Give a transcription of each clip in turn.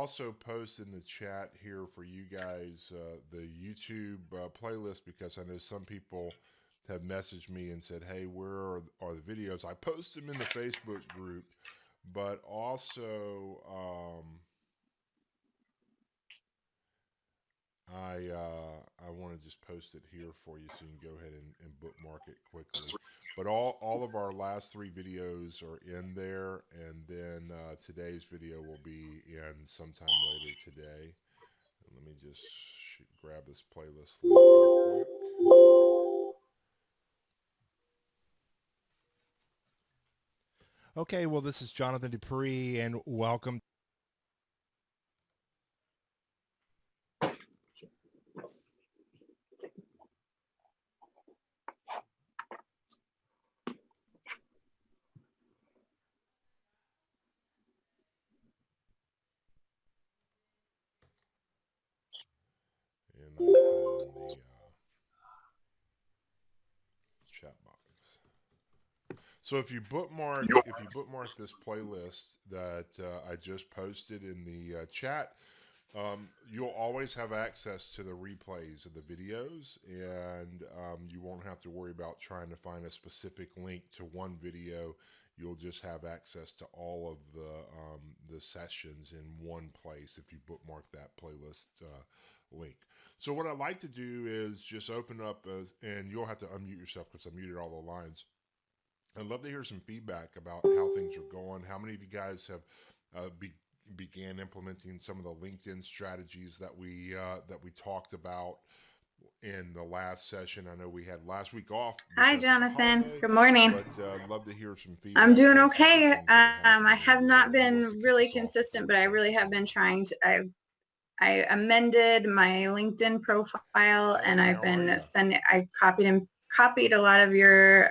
also post in the chat here for you guys the YouTube playlist because I know some people have messaged me and said, "Hey, are the videos?" I post them in the Facebook group, but also I want to just post it here for you so you can go ahead and bookmark it quickly. But all of our last three videos are in there, and then today's video will be in sometime later today. And let me just grab this playlist link real quick. Okay, well, this is Jonathan Dupree, and welcome. And I put it in the chat box. So if you bookmark this playlist that I just posted in the chat, you'll always have access to the replays of the videos, and you won't have to worry about trying to find a specific link to one video. You'll just have access to all of the sessions in one place if you bookmark that playlist link. So what I'd like to do is just open up, and you'll have to unmute yourself because I muted all the lines. I'd love to hear some feedback about how things are going. How many of you guys have began implementing some of the LinkedIn strategies that we talked about in the last session? I know we had last week off. Hi, Jonathan. Good morning. But love to hear some feedback. I'm doing okay. I have not been really consistent, but I really have been trying to. I amended my LinkedIn profile, and I've been sending. I copied a lot of your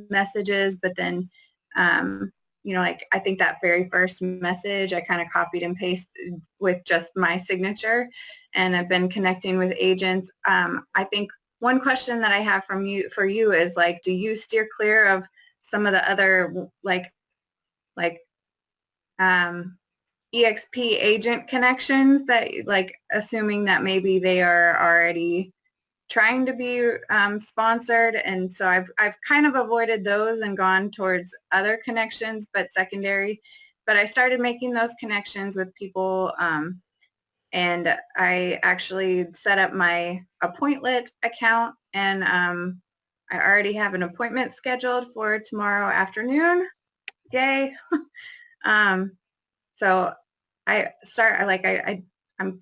messages, but then, like I think that very first message I kind of copied and pasted with just my signature, and I've been connecting with agents. I think one question that I have for you is like, do you steer clear of some of the other like EXP agent connections that, like, assuming that maybe they are already trying to be sponsored, and so I've kind of avoided those and gone towards other connections, but secondary. But I started making those connections with people, and I actually set up my Appointlet account, and I already have an appointment scheduled for tomorrow afternoon. Yay! So I'm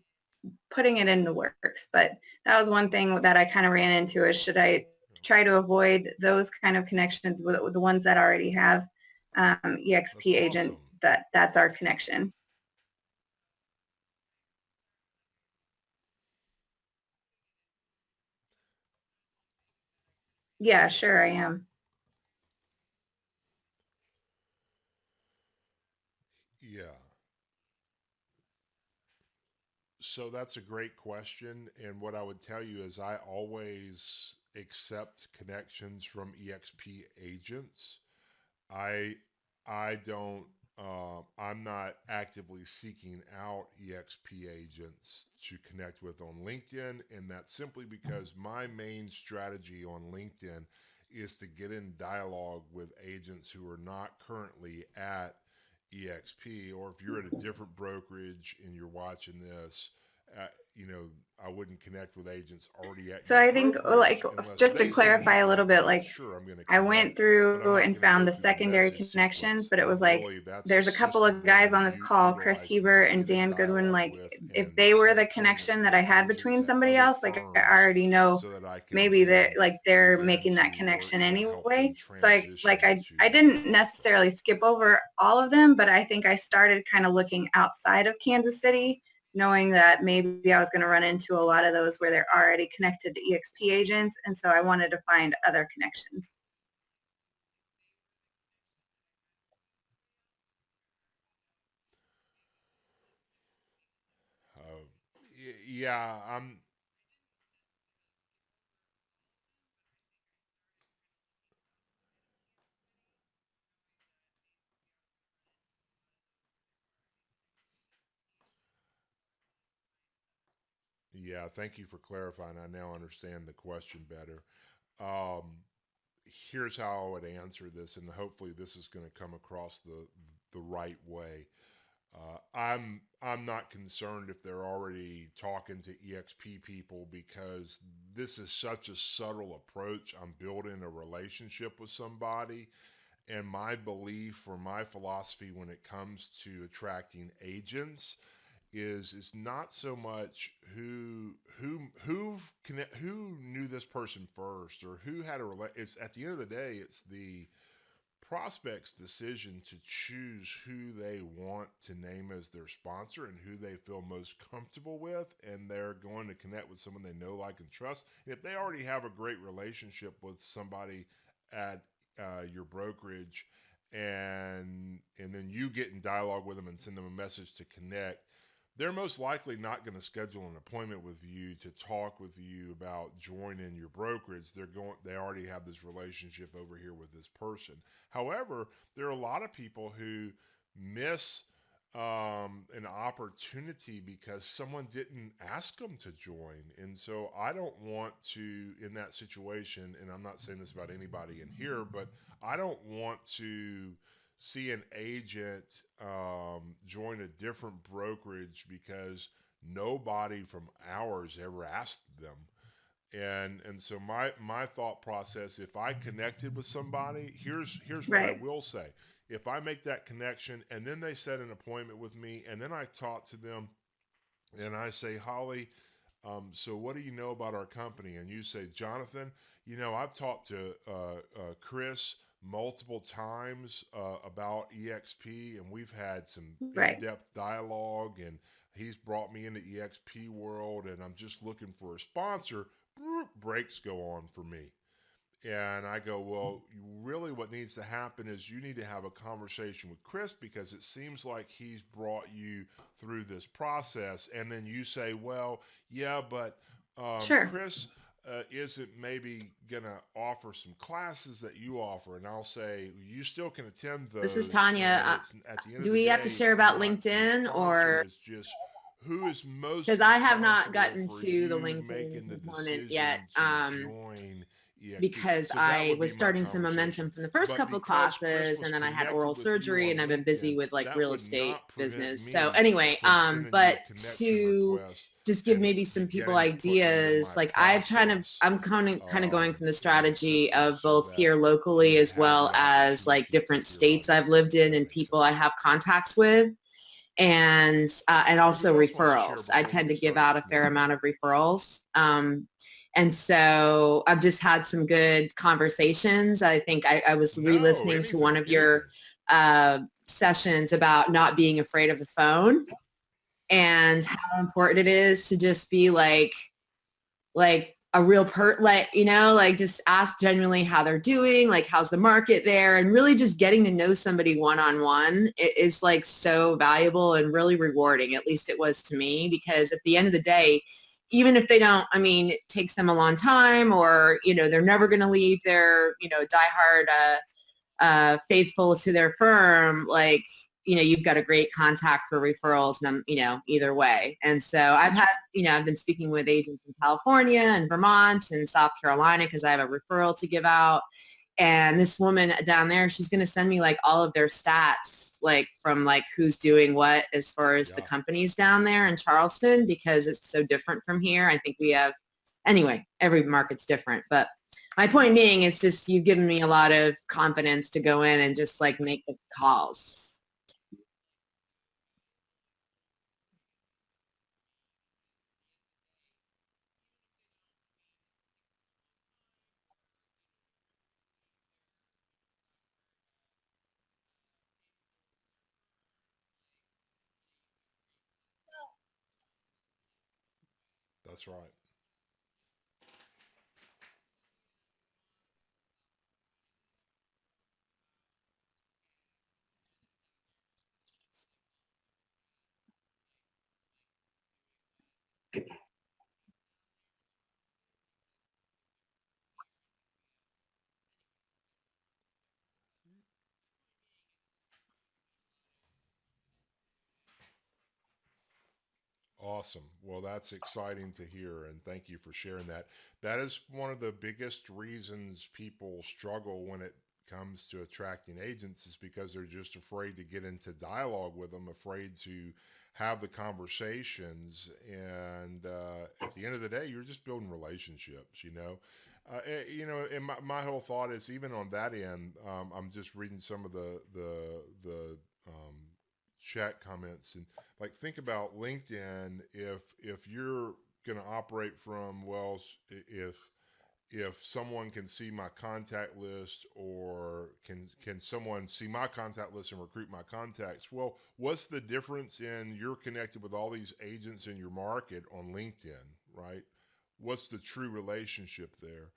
putting it in the works, but that was one thing that I kind of ran into is, should I try to avoid those kind of connections with the ones that already have EXP agent, that's our connection. Yeah, sure, I am. Yeah. So that's a great question. And what I would tell you is I always accept connections from EXP agents. I I don't I'm not actively seeking out EXP agents to connect with on LinkedIn, and that's simply because my main strategy on LinkedIn is to get in dialogue with agents who are not currently at EXP, or if you're at a different brokerage and you're watching this, uh, I wouldn't connect with agents already at. So I think, like, just to clarify a little bit, like, sure, I'm going to. I went through and found the secondary connections, but it was like, really, there's a couple of guys on this call, Chris Hebert and Dan Goodwin, like, if they were the connection that I had between somebody else, like, I already know maybe they're making that connection anyway. So I didn't necessarily skip over all of them, but I think I started kind of looking outside of Kansas City, knowing that maybe I was going to run into a lot of those where they're already connected to EXP agents, and so I wanted to find other connections. Yeah, Yeah, thank you for clarifying. I now understand the question better. Um, Here's how I would answer this, and hopefully this is going to come across the right way. I'm not concerned if they're already talking to EXP people because this is such a subtle approach. I'm building a relationship with somebody, and my belief or my philosophy when it comes to attracting agents is it's not so much who knew this person first or who had a it's at the end of the day it's the prospect's decision to choose who they want to name as their sponsor and who they feel most comfortable with, and they're going to connect with someone they know, like, and trust. If they already have a great relationship with somebody at your brokerage, and then you get in dialogue with them and send them a message to connect, they're most likely not going to schedule an appointment with you to talk with you about joining your brokerage. They already have this relationship over here with this person. However, there are a lot of people who miss an opportunity because someone didn't ask them to join. And so I don't want to, in that situation, and I'm not saying this about anybody in here, but I don't want to see an agent join a different brokerage because nobody from ours ever asked them. And so my thought process, if I connected with somebody, here's what I Right. will say. If I make that connection and then they set an appointment with me and then I talk to them and I say, Holly, so what do you know about our company? And you say, Jonathan, I've talked to Chris multiple times about EXP, and we've had some Right. in-depth dialogue, and he's brought me into EXP world, and I'm just looking for a sponsor. Brakes go on for me. And I go, well, really, what needs to happen is you need to have a conversation with Chris because it seems like he's brought you through this process. And then you say, well, yeah, but Sure. Chris isn't maybe going to offer some classes that you offer. And I'll say, you still can attend This is those. Tanya. And it's at the end of Do the we have to day, share it's about not the LinkedIn, sponsor, or it's just who is most because I have not responsible gotten for to the you LinkedIn making the component yet, decision to join EXP. because So that I would be was my starting some conversation. momentum from the first But couple because Chris classes, was and then I had oral connected with you surgery, on and I've been LinkedIn, busy with like that real would estate not prevent business. So me anyway, from sending you but a connection to request just give and maybe some people beginning to put you in ideas, my like process. I'm kind of going from the strategy of So both that here you locally would as have well the as like opportunity to different pick your states audience, I've lived if in that and makes people I sense. have contacts with, and So also who else wants to share referrals. I before we tend to get give started out with a fair me? amount of referrals. And so I've just had some good conversations. I think I was No, re-listening to one anything, of your anything. sessions about not being afraid of the phone and how important it is to just be like a real like, like just ask genuinely how they're doing, like how's the market there, and really just getting to know somebody one-on-one is like so valuable and really rewarding. At least it was to me, because at the end of the day, even if they don't, I mean, it takes them a long time, or, they're never going to leave their, diehard faithful to their firm, like, you've got a great contact for referrals, and either way. And so I've been speaking with agents in California and Vermont and South Carolina because I have a referral to give out. And this woman down there, she's going to send me like all of their stats, like from like who's doing what as far as the Yeah. companies down there in Charleston, because it's so different from here. I think we have, anyway, every market's different, but my point being is just you've given me a lot of confidence to go in and just like make the calls. That's right. Awesome. Well, that's exciting to hear, and thank you for sharing that. That is one of the biggest reasons people struggle when it comes to attracting agents is because they're just afraid to get into dialogue with them, afraid to have the conversations, and at the end of the day, you're just building relationships. And my whole thought is even on that end. I'm just reading some of the chat comments and like think about LinkedIn. If you're going to operate from if someone can see my contact list or can someone see my contact list and recruit my contacts, well, what's the difference in you're connected with all these agents in your market on LinkedIn, right? What's the true relationship there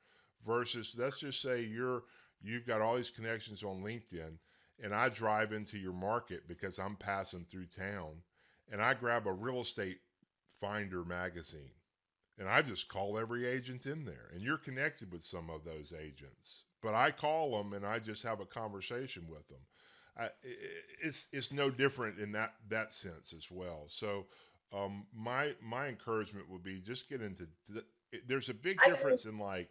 versus let's just say you've got all these connections on LinkedIn and I drive into your market because I'm passing through town and I grab a real estate finder magazine and I just call every agent in there. And you're connected with some of those agents, but I call them and I just have a conversation with them. It's no different in that sense as well. So my encouragement would be just get into. There's a big difference in like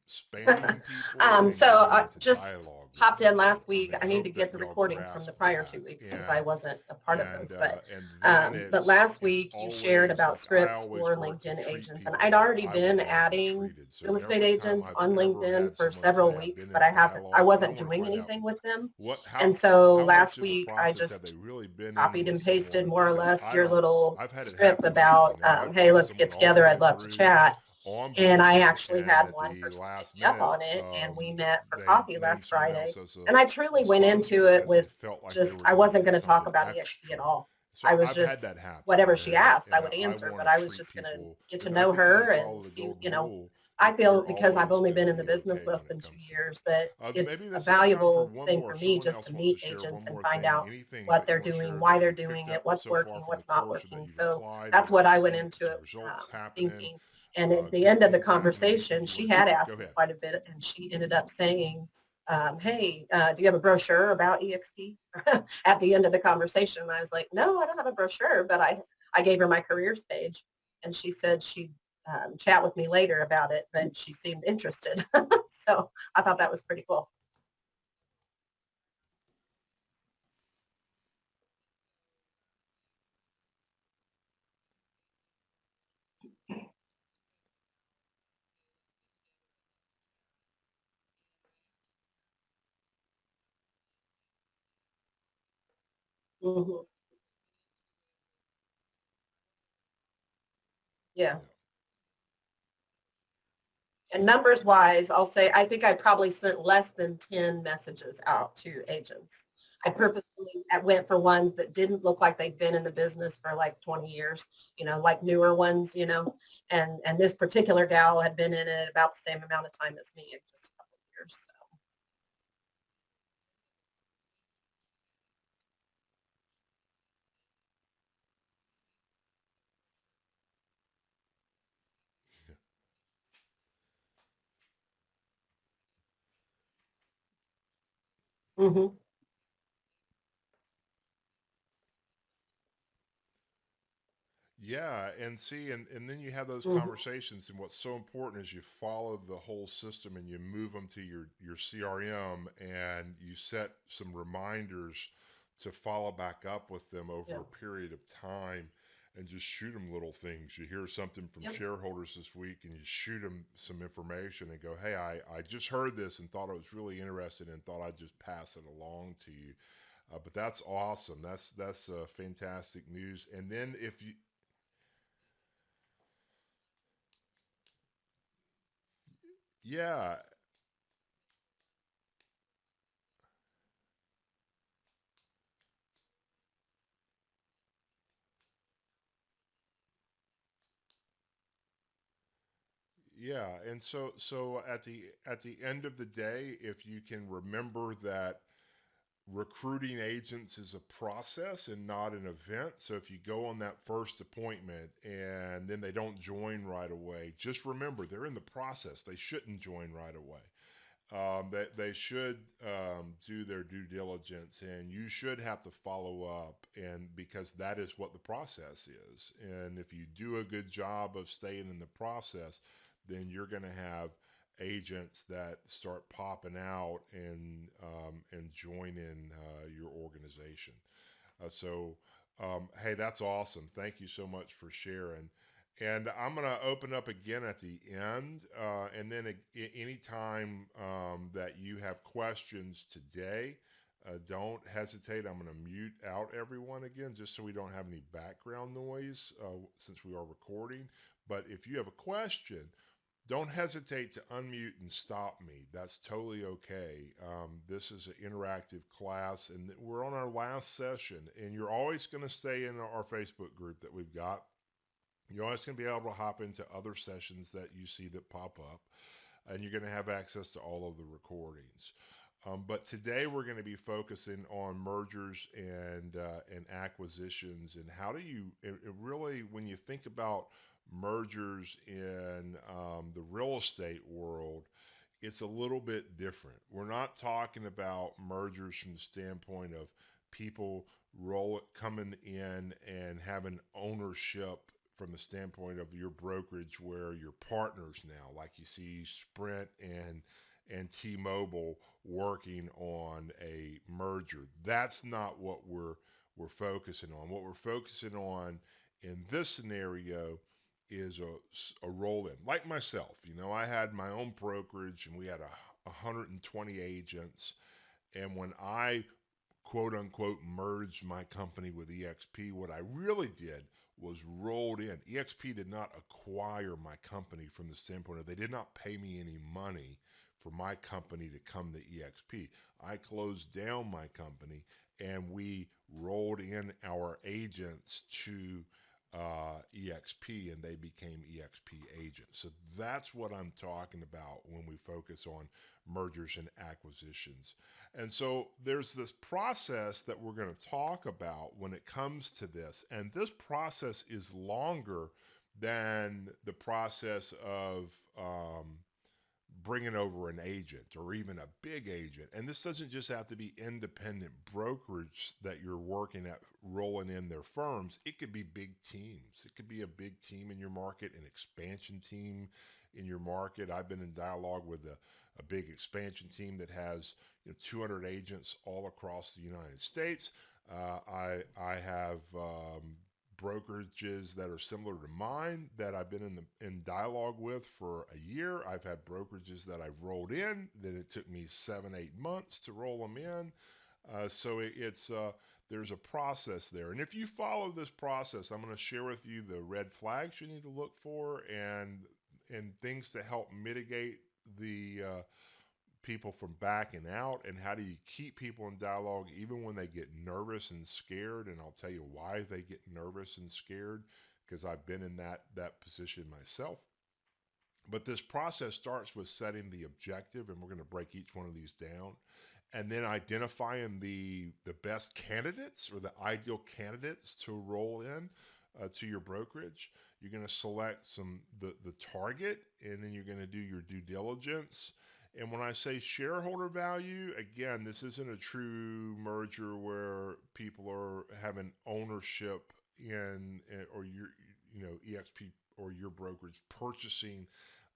spamming people and So getting I into just dialogue with popped in them. last week. And I need hope to get that the y'all recordings from the grasp prior that. 2 weeks since I wasn't a part of those. But then but last it's week you shared always about like I scripts always for work to LinkedIn treat agents, and people I'd like already I been would want to be adding treated. So real estate every time agents I've on ever LinkedIn had for someone say several I've weeks, been but in I dialogue, I wasn't want to doing find out anything with them. what And so how much last of a week I process have they just really been in copied with and pasted someone more or because less I your don't. little I've had it script happen to me. about, I've hey, brought let's get someone all the together. way I'd love to through chat. And I onboarding, actually and had at one the person take last me up minute, on it, and we met for they coffee named last someone Friday. else as And I truly a went into sponsor it because they with felt like they just, were I going to wasn't get going to talk something about EXP extra. at all. So I was I've had just, that happen, whatever she asked, I and would I answer, want but to I was treat just going to people get to because I know think if her you and follow the see, golden rule, I feel you're because I've always only going been to in the be business okay less when it than two comes to that. years that Maybe it's a this is time for valuable one thing more. for If me someone just else to wants to meet share one agents and more find thing, out anything what that you they're want to doing, share why that they're you doing picked it, up what's so far working, from the what's not course or that working. you've So applied that's that what you've I went seen into some it results happening, thinking. And at the good end of the things happening. Anything conversation, you she want to had share? Go asked me ahead. quite a bit, and she ended up saying, hey, do you have a brochure about EXP at the end of the conversation? And I was like, no, I don't have a brochure, but I gave her my careers page, and she said she'd chat with me later about it, but she seemed interested. So I thought that was pretty cool. Hmm. Yeah. Yeah. And numbers wise, I'll say I think I probably sent less than 10 messages out to agents. I purposely went for ones that didn't look like they'd been in the business for like 20 years, like newer ones, and this particular gal had been in it about the same amount of time as me, just a couple of years. So. Hmm. Yeah, and see, and then you have those Hmm. conversations, and what's so important is you follow the whole system and you move them to your CRM, and you set some reminders to follow back up with them over Yeah. a period of time, and just shoot them little things. You hear something from Yep. shareholders this week, and you shoot them some information and go, "Hey, I just heard this and thought I was really interested and thought I'd just pass it along to you." But that's awesome. That's fantastic news. And then if you Yeah, yeah, and so at the end of the day, if you can remember that recruiting agents is a process and not an event. So if you go on that first appointment and then they don't join right away, just remember they're in the process. They shouldn't join right away. they should do their due diligence, and you should have to follow up, and because that is what the process is. And if you do a good job of staying in the process, then you're going to have agents that start popping out and joining your organization. Hey, that's awesome. Thank you so much for sharing. And I'm going to open up again at the end. And then anytime that you have questions today, don't hesitate. I'm going to mute out everyone again just so we don't have any background noise since we are recording. But if you have a question, don't hesitate to unmute and stop me. That's totally okay. This is an interactive class, and we're on our last session, and you're always going to stay in our Facebook group that we've got. You're always going to be able to hop into other sessions that you see that pop up, and you're going to have access to all of the recordings. But today we're going to be focusing on mergers and acquisitions, and how do you really, when you think about mergers in the real estate world, it's a little bit different. We're not talking about mergers from the standpoint of people coming in and having ownership from the standpoint of your brokerage where you're partners now, like you see Sprint and T-Mobile working on a merger. That's not what we're focusing on. What we're focusing on in this scenario is a roll-in. Like myself, I had my own brokerage and we had 120 agents. And when I quote unquote merged my company with EXP, what I really did was rolled in. EXP did not acquire my company from the standpoint of they did not pay me any money for my company to come to EXP. I closed down my company and we rolled in our agents to EXP, and they became EXP agents. So that's what I'm talking about when we focus on mergers and acquisitions. And so there's this process that we're going to talk about when it comes to this. And this process is longer than the process of bringing over an agent or even a big agent. And this doesn't just have to be independent brokerage that you're working at rolling in their firms. It could be big teams. It could be a big team in your market, an expansion team in your market. I've been in dialogue with a big expansion team that has 200 agents all across the United States. I have brokerages that are similar to mine that I've been in dialogue with for a year. I've had brokerages that I've rolled in that it took me 7-8 months to roll them in. So there's a process there. And if you follow this process, I'm going to share with you the red flags you need to look for and things to help mitigate the people from backing out, and how do you keep people in dialogue even when they get nervous and scared. And I'll tell you why they get nervous and scared, because I've been in that position myself. But this process starts with setting the objective, and we're going to break each one of these down, and then identifying the best candidates or the ideal candidates to roll in to your brokerage. You're going to select the target, and then you're going to do your due diligence. And when I say shareholder value, again, this isn't a true merger where people are having ownership or your EXP or your brokerage purchasing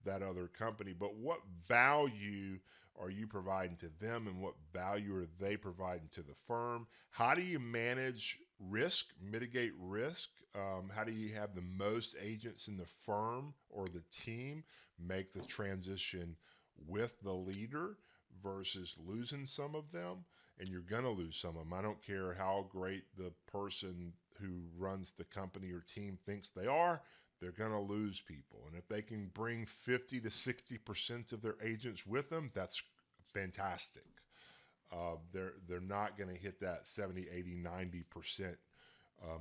that other company, but what value are you providing to them, and what value are they providing to the firm? How do you manage risk, mitigate risk? How do you have the most agents in the firm or the team make the transition with the leader versus losing some of them? And you're going to lose some of them. I don't care how great the person who runs the company or team thinks they are, they're going to lose people. And if they can bring 50 to 60% of their agents with them, that's fantastic. They're not going to hit that 70, 80, 90%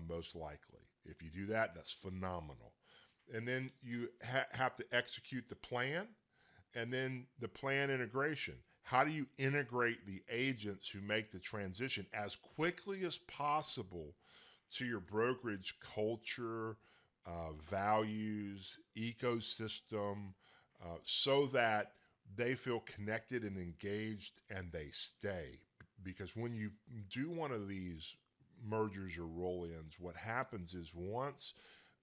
most likely. If you do that, that's phenomenal. And then you have to execute the plan. And then the plan integration. How do you integrate the agents who make the transition as quickly as possible to your brokerage culture, values, ecosystem, so that they feel connected and engaged, and they stay. Because when you do one of these mergers or roll-ins, what happens is once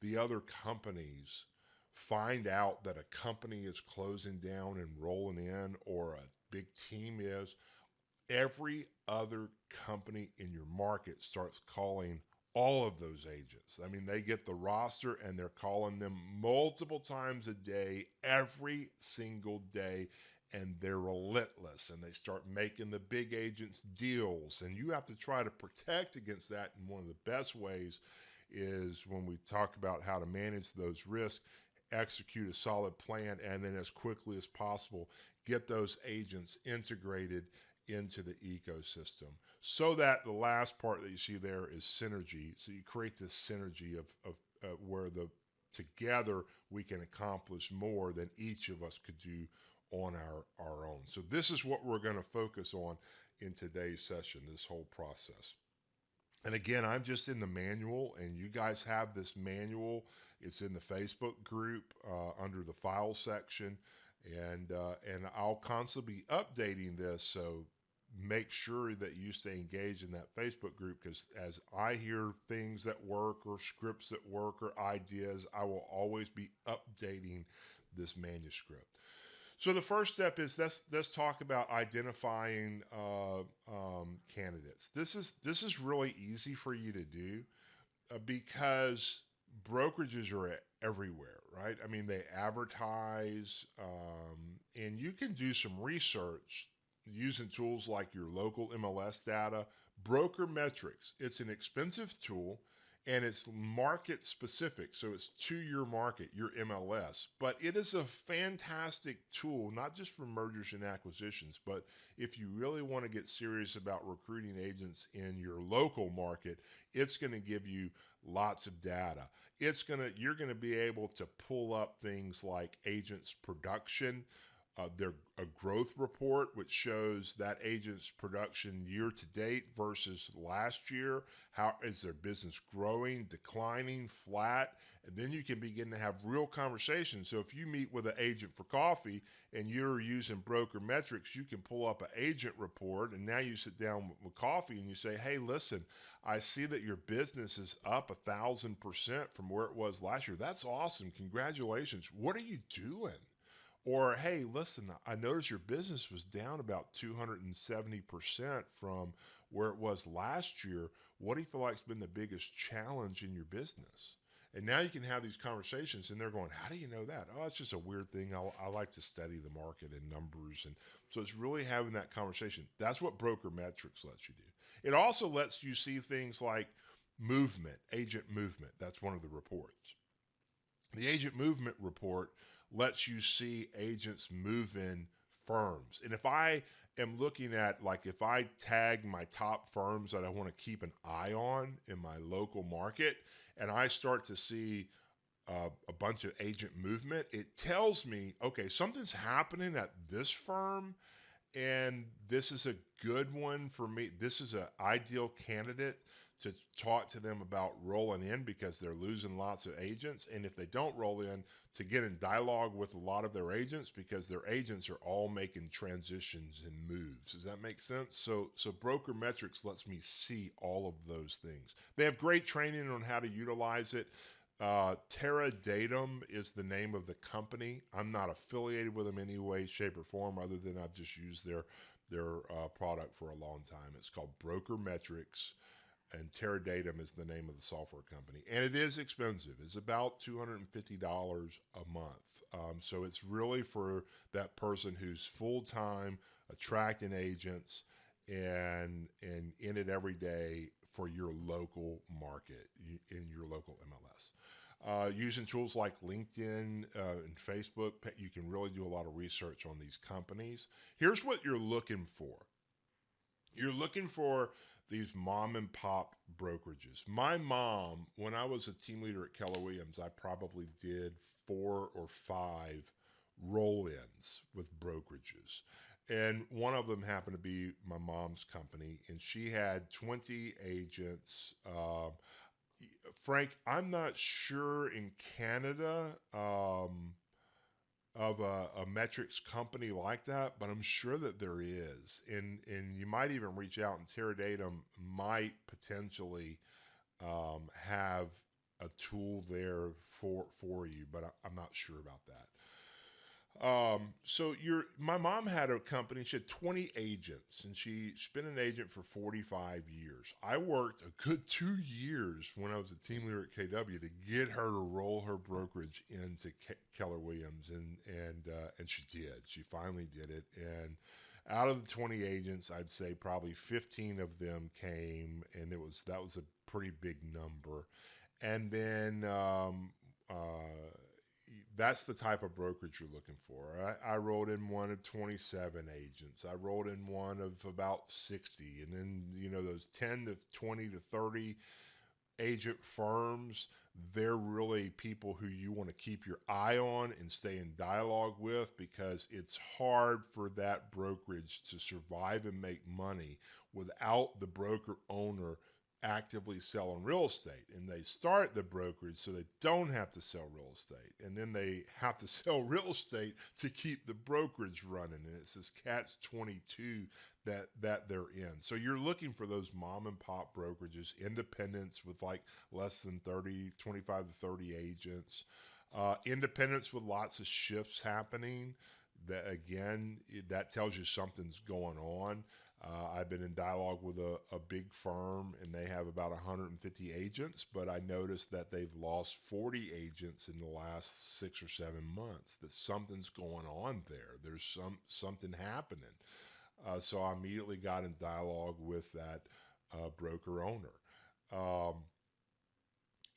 the other companies find out that a company is closing down and rolling in, or a big team is, every other company in your market starts calling all of those agents. I mean, they get the roster and they're calling them multiple times a day, every single day, and they're relentless, and they start making the big agents deals. And you have to try to protect against that. And one of the best ways is when we talk about how to manage those risks, execute a solid plan, and then as quickly as possible, get those agents integrated into the ecosystem, so that the last part that you see there is synergy. So you create this synergy of where together we can accomplish more than each of us could do on our own. So this is what we're going to focus on in today's session, this whole process. And again, I'm just in the manual, and you guys have this manual. It's in the Facebook group under the file section, and I'll constantly be updating this. So make sure that you stay engaged in that Facebook group, because as I hear things that work, or scripts that work, or ideas, I will always be updating this manuscript. So the first step is let's talk about identifying candidates. This is really easy for you to do because brokerages are everywhere, right? I mean, they advertise, and you can do some research using tools like your local MLS data. Broker Metrics, it's an expensive tool, and it's market specific. So it's to your market, your MLS. But it is a fantastic tool, not just for mergers and acquisitions, but if you really want to get serious about recruiting agents in your local market, it's going to give you lots of data. You're going to be able to pull up things like agents' production, a growth report, which shows that agent's production year to date versus last year. How is their business growing, declining, flat? And then you can begin to have real conversations. So if you meet with an agent for coffee and you're using Broker Metrics, you can pull up an agent report, and now you sit down with coffee and you say, hey, listen, I see that your business is up 1,000% from where it was last year. That's awesome. Congratulations. What are you doing? Or, hey, listen, I noticed your business was down about 270% from where it was last year. What do you feel like has been the biggest challenge in your business? And now you can have these conversations, and they're going, how do you know that? Oh, it's just a weird thing. I like to study the market and numbers. And so it's really having that conversation. That's what Broker Metrics lets you do. It also lets you see things like movement, agent movement. That's one of the reports. The agent movement report lets you see agents moving firms. And if I am looking at, like, if I tag my top firms that I want to keep an eye on in my local market, and I start to see a bunch of agent movement, it tells me, okay, something's happening at this firm, and this is a good one for me. This is an ideal candidate to talk to them about rolling in, because they're losing lots of agents. And if they don't roll in, to get in dialogue with a lot of their agents, because their agents are all making transitions and moves. Does that make sense? So Broker Metrics lets me see all of those things. They have great training on how to utilize it. Terra Datum is the name of the company. I'm not affiliated with them in any way, shape, or form, other than I've just used their product for a long time. It's called Broker Metrics, and Terra Datum is the name of the software company. And it is expensive. It's about $250 a month. So it's really for that person who's full-time attracting agents and in it every day for your local market, in your local MLS. Using tools like LinkedIn and Facebook, you can really do a lot of research on these companies. Here's what you're looking for. You're looking for these mom and pop brokerages. My mom, when I was a team leader at Keller Williams, I probably did 4 or 5 roll-ins with brokerages. And one of them happened to be my mom's company, and she had 20 agents. Frank, I'm not sure in Canada. of a metrics company like that, but I'm sure that there is, and you might even reach out, and Terradatum might potentially have a tool there for you, but I'm not sure about that. So my mom had a company. She had 20 agents, and she's been an agent for 45 years. I worked a good 2 years when I was a team leader at KW to get her to roll her brokerage into Keller Williams, and she did. She finally did it, and out of the 20 agents, I'd say probably 15 of them came, and that was a pretty big number. And then that's the type of brokerage you're looking for. I rolled in one of 27 agents. I rolled in one of about 60. And then, those 10 to 20 to 30 agent firms, they're really people who you want to keep your eye on and stay in dialogue with, because it's hard for that brokerage to survive and make money without the broker owner actively selling real estate. And they start the brokerage so they don't have to sell real estate, and then they have to sell real estate to keep the brokerage running, and it's this catch 22 that they're in. So you're looking for those mom and pop brokerages, independents with like less than 30, 25 to 30 agents, independents with lots of shifts happening. That again, that tells you something's going on. I've been in dialogue with a big firm, and they have about 150 agents, but I noticed that they've lost 40 agents in the last 6 or 7 months. That something's going on there. There's something happening. So I immediately got in dialogue with that broker owner.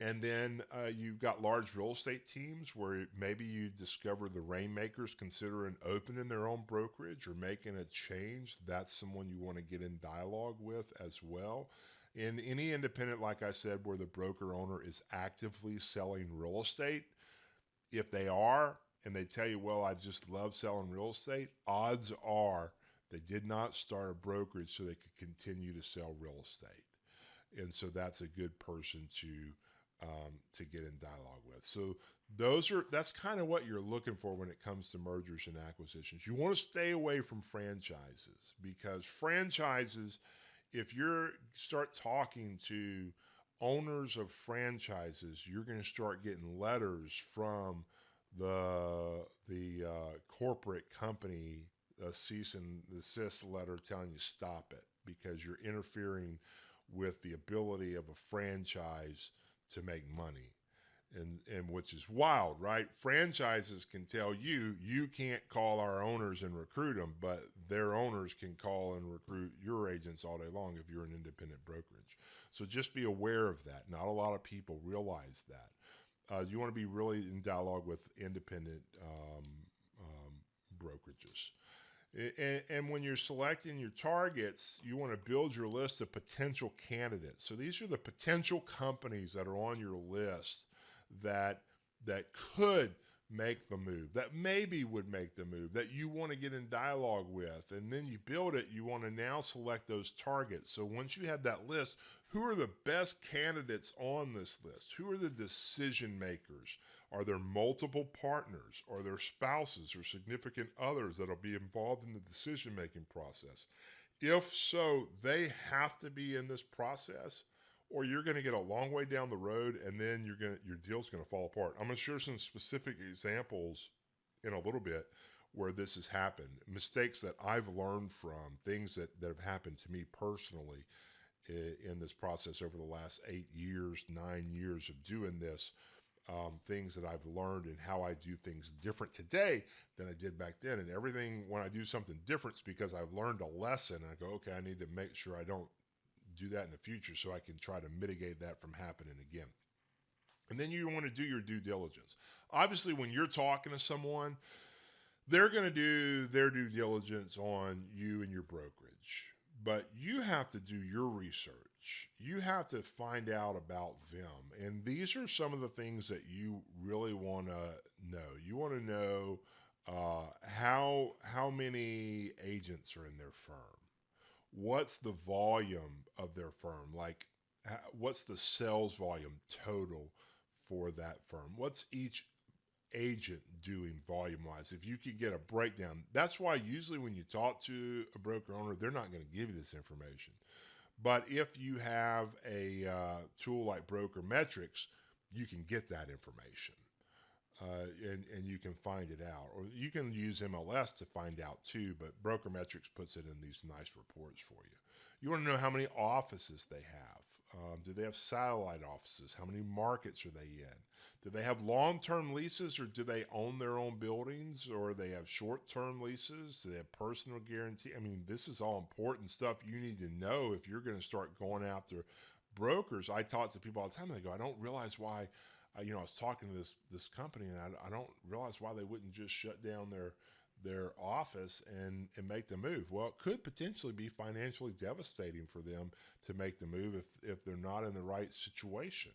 And then you've got large real estate teams where maybe you discover the rainmakers considering opening their own brokerage or making a change. That's someone you want to get in dialogue with as well. In any independent, like I said, where the broker owner is actively selling real estate, if they are, and they tell you, well, I just love selling real estate, odds are they did not start a brokerage so they could continue to sell real estate. And so that's a good person to get in dialogue with. So that's kind of what you're looking for when it comes to mergers and acquisitions. You want to stay away from franchises, because franchises, if you start talking to owners of franchises, you're going to start getting letters from the corporate company, a cease and desist letter telling you stop it because you're interfering with the ability of a franchise to make money. And which is wild, right? Franchises can tell you can't call our owners and recruit them, but their owners can call and recruit your agents all day long if you're an independent brokerage. So just be aware of that. Not a lot of people realize that. You want to be really in dialogue with independent brokerages. And when you're selecting your targets, you want to build your list of potential candidates. So these are the potential companies that are on your list that could make the move, that maybe would make the move, that you want to get in dialogue with. And then you build it. You want to now select those targets. So once you have that list, who are the best candidates on this list? Who are the decision makers? Are there multiple partners? Are there spouses or significant others that will be involved in the decision-making process? If so, they have to be in this process, or you're going to get a long way down the road, and then your deal's going to fall apart. I'm going to share some specific examples in a little bit where this has happened, mistakes that I've learned from, things that have happened to me personally in this process over the last 8 years, 9 years of doing this. Things that I've learned and how I do things different today than I did back then. And everything, when I do something different, it's because I've learned a lesson. I go, okay, I need to make sure I don't do that in the future so I can try to mitigate that from happening again. And then you want to do your due diligence. Obviously, when you're talking to someone, they're going to do their due diligence on you and your brokerage. But you have to do your research. You have to find out about them. And these are some of the things that you really want to know. You want to know how many agents are in their firm. What's the volume of their firm? Like, what's the sales volume total for that firm? What's each agent doing volume-wise? If you could get a breakdown, that's why usually when you talk to a broker owner, they're not going to give you this information. But if you have a tool like Broker Metrics, you can get that information. And you can find it out. Or you can use MLS to find out too, but Broker Metrics puts it in these nice reports for you. You want to know how many offices they have. Do they have satellite offices? How many markets are they in? Do they have long-term leases, or do they own their own buildings, or they have short-term leases? Do they have personal guarantee? I mean, this is all important stuff you need to know if you're going to start going after brokers. I talk to people all the time, and they go, I don't realize why. I was talking to this company, and I don't realize why they wouldn't just shut down their office and make the move. Well, it could potentially be financially devastating for them to make the move if they're not in the right situation.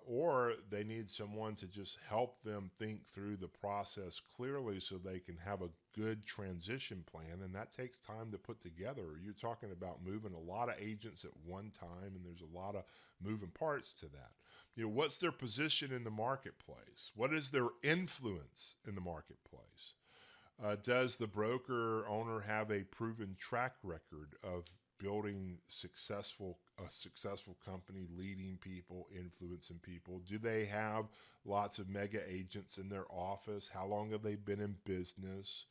Or they need someone to just help them think through the process clearly so they can have a good transition plan, and that takes time to put together. You're talking about moving a lot of agents at one time, and there's a lot of moving parts to that. What's their position in the marketplace? What is their influence in the marketplace? Does the broker owner have a proven track record of building a successful company, leading people, influencing people? Do they have lots of mega agents in their office? How long have they been in business?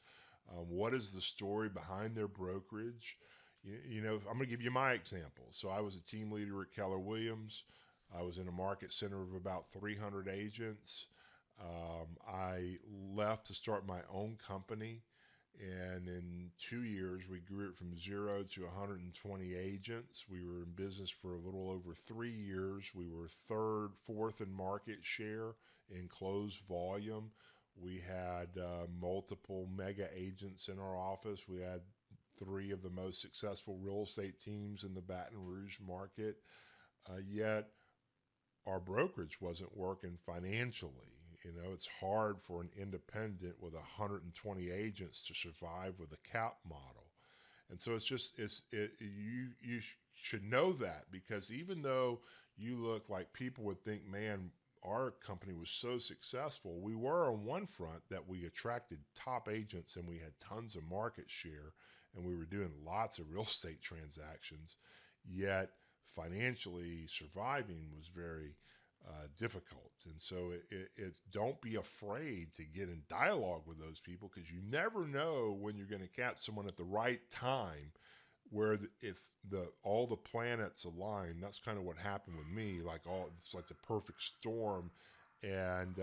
What is the story behind their brokerage? I'm going to give you my example. So I was a team leader at Keller Williams. I was in a market center of about 300 agents. I left to start my own company, and in 2 years, we grew it from 0 to 120 agents. We were in business for a little over 3 years. We were fourth in market share in closed volume. We had multiple mega agents in our office. We had 3 of the most successful real estate teams in the Baton Rouge market. Yet our brokerage wasn't working financially. It's hard for an independent with 120 agents to survive with a cap model. And so you should know that, because even though you look like people would think, man, our company was so successful, we were on one front that we attracted top agents and we had tons of market share and we were doing lots of real estate transactions, yet financially surviving was very difficult. And so don't be afraid to get in dialogue with those people, because you never know when you're going to catch someone at the right time where if all the planets align. That's kind of what happened with me. It's like the perfect storm. And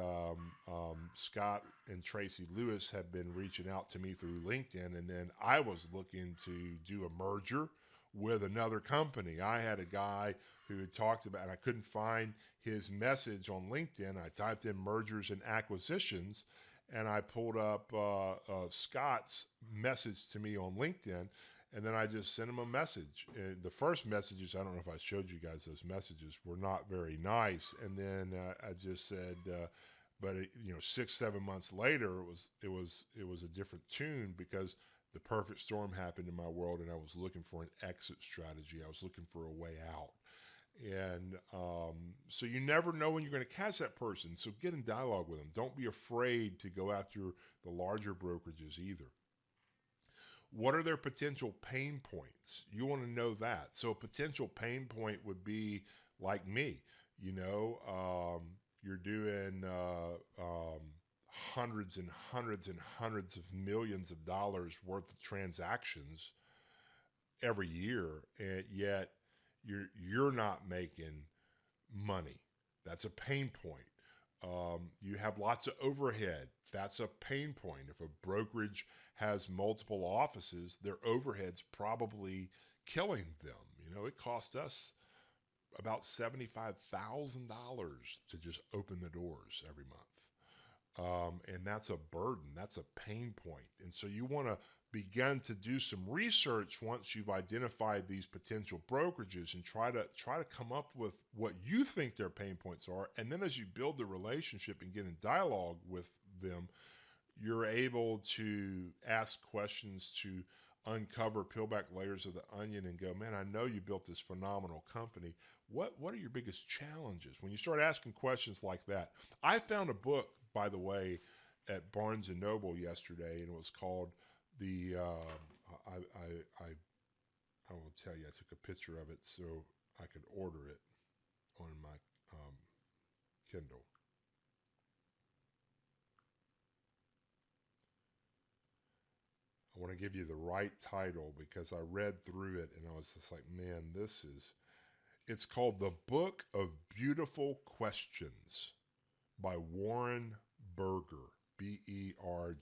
Scott and Tracy Lewis have been reaching out to me through LinkedIn, and then I was looking to do a merger with another company. I had a guy who had talked about, and I couldn't find his message on LinkedIn. I typed in mergers and acquisitions, and I pulled up Scott's message to me on LinkedIn, and then I just sent him a message. And the first messages, I don't know if I showed you guys those messages, were not very nice. And then I just said, but 6-7 months later, it was a different tune, because the perfect storm happened in my world, and I was looking for an exit strategy. I was looking for a way out. And so you never know when you're going to catch that person. So get in dialogue with them. Don't be afraid to go after the larger brokerages either. What are their potential pain points? You want to know that. So a potential pain point would be like me. You're doing hundreds and hundreds and hundreds of millions of dollars worth of transactions every year, and yet you're not making money. That's a pain point. You have lots of overhead. That's a pain point. If a brokerage has multiple offices, their overhead's probably killing them. It cost us about $75,000 to just open the doors every month. And that's a burden. That's a pain point. And so you want to begin to do some research once you've identified these potential brokerages, and try to come up with what you think their pain points are. And then as you build the relationship and get in dialogue with them, you're able to ask questions to uncover, peel back layers of the onion and go, man, I know you built this phenomenal company. What are your biggest challenges? When you start asking questions like that, I found a book by the way, at Barnes and Noble yesterday, and it was called the. I will tell you, I took a picture of it so I could order it on my Kindle. I want to give you the right title because I read through it and I was just like, man, it's called The Book of Beautiful Questions by Warren Berger, Berger.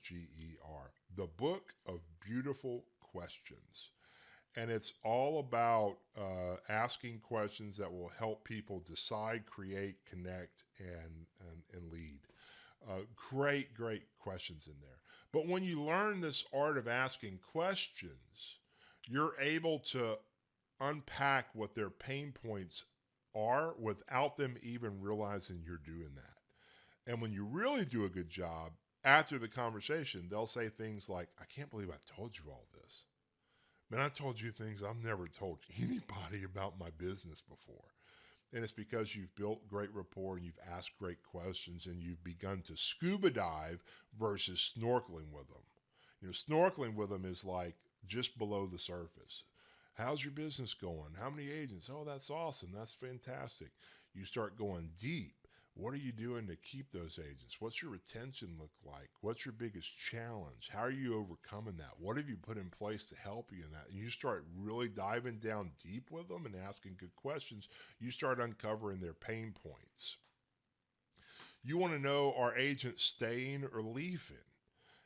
The Book of Beautiful Questions. And it's all about asking questions that will help people decide, create, connect, and lead. Great questions in there. But when you learn this art of asking questions, you're able to unpack what their pain points are without them even realizing you're doing that. And when you really do a good job, after the conversation, they'll say things like, I can't believe I told you all this. Man, I told you things I've never told anybody about my business before. And it's because you've built great rapport and you've asked great questions and you've begun to scuba dive versus snorkeling with them. You know, snorkeling with them is like just below the surface. How's your business going? How many agents? Oh, that's awesome. That's fantastic. You start going deep. What are you doing to keep those agents? What's your retention look like? What's your biggest challenge? How are you overcoming that? What have you put in place to help you in that? And you start really diving down deep with them and asking good questions. You start uncovering their pain points. You want to know, are agents staying or leaving?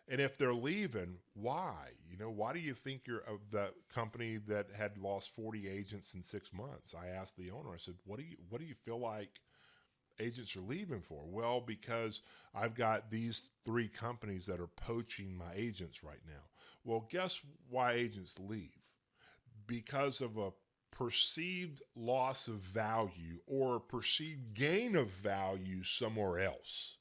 And if they're leaving, why? You know, why do you think you're of that company that had lost 40 agents in 6 months? I asked the owner, I said, what do you feel like agents are leaving for? Well, because I've got these 3 companies that are poaching my agents right now. Well, guess why agents leave? Because of a perceived loss of value or a perceived gain of value somewhere else.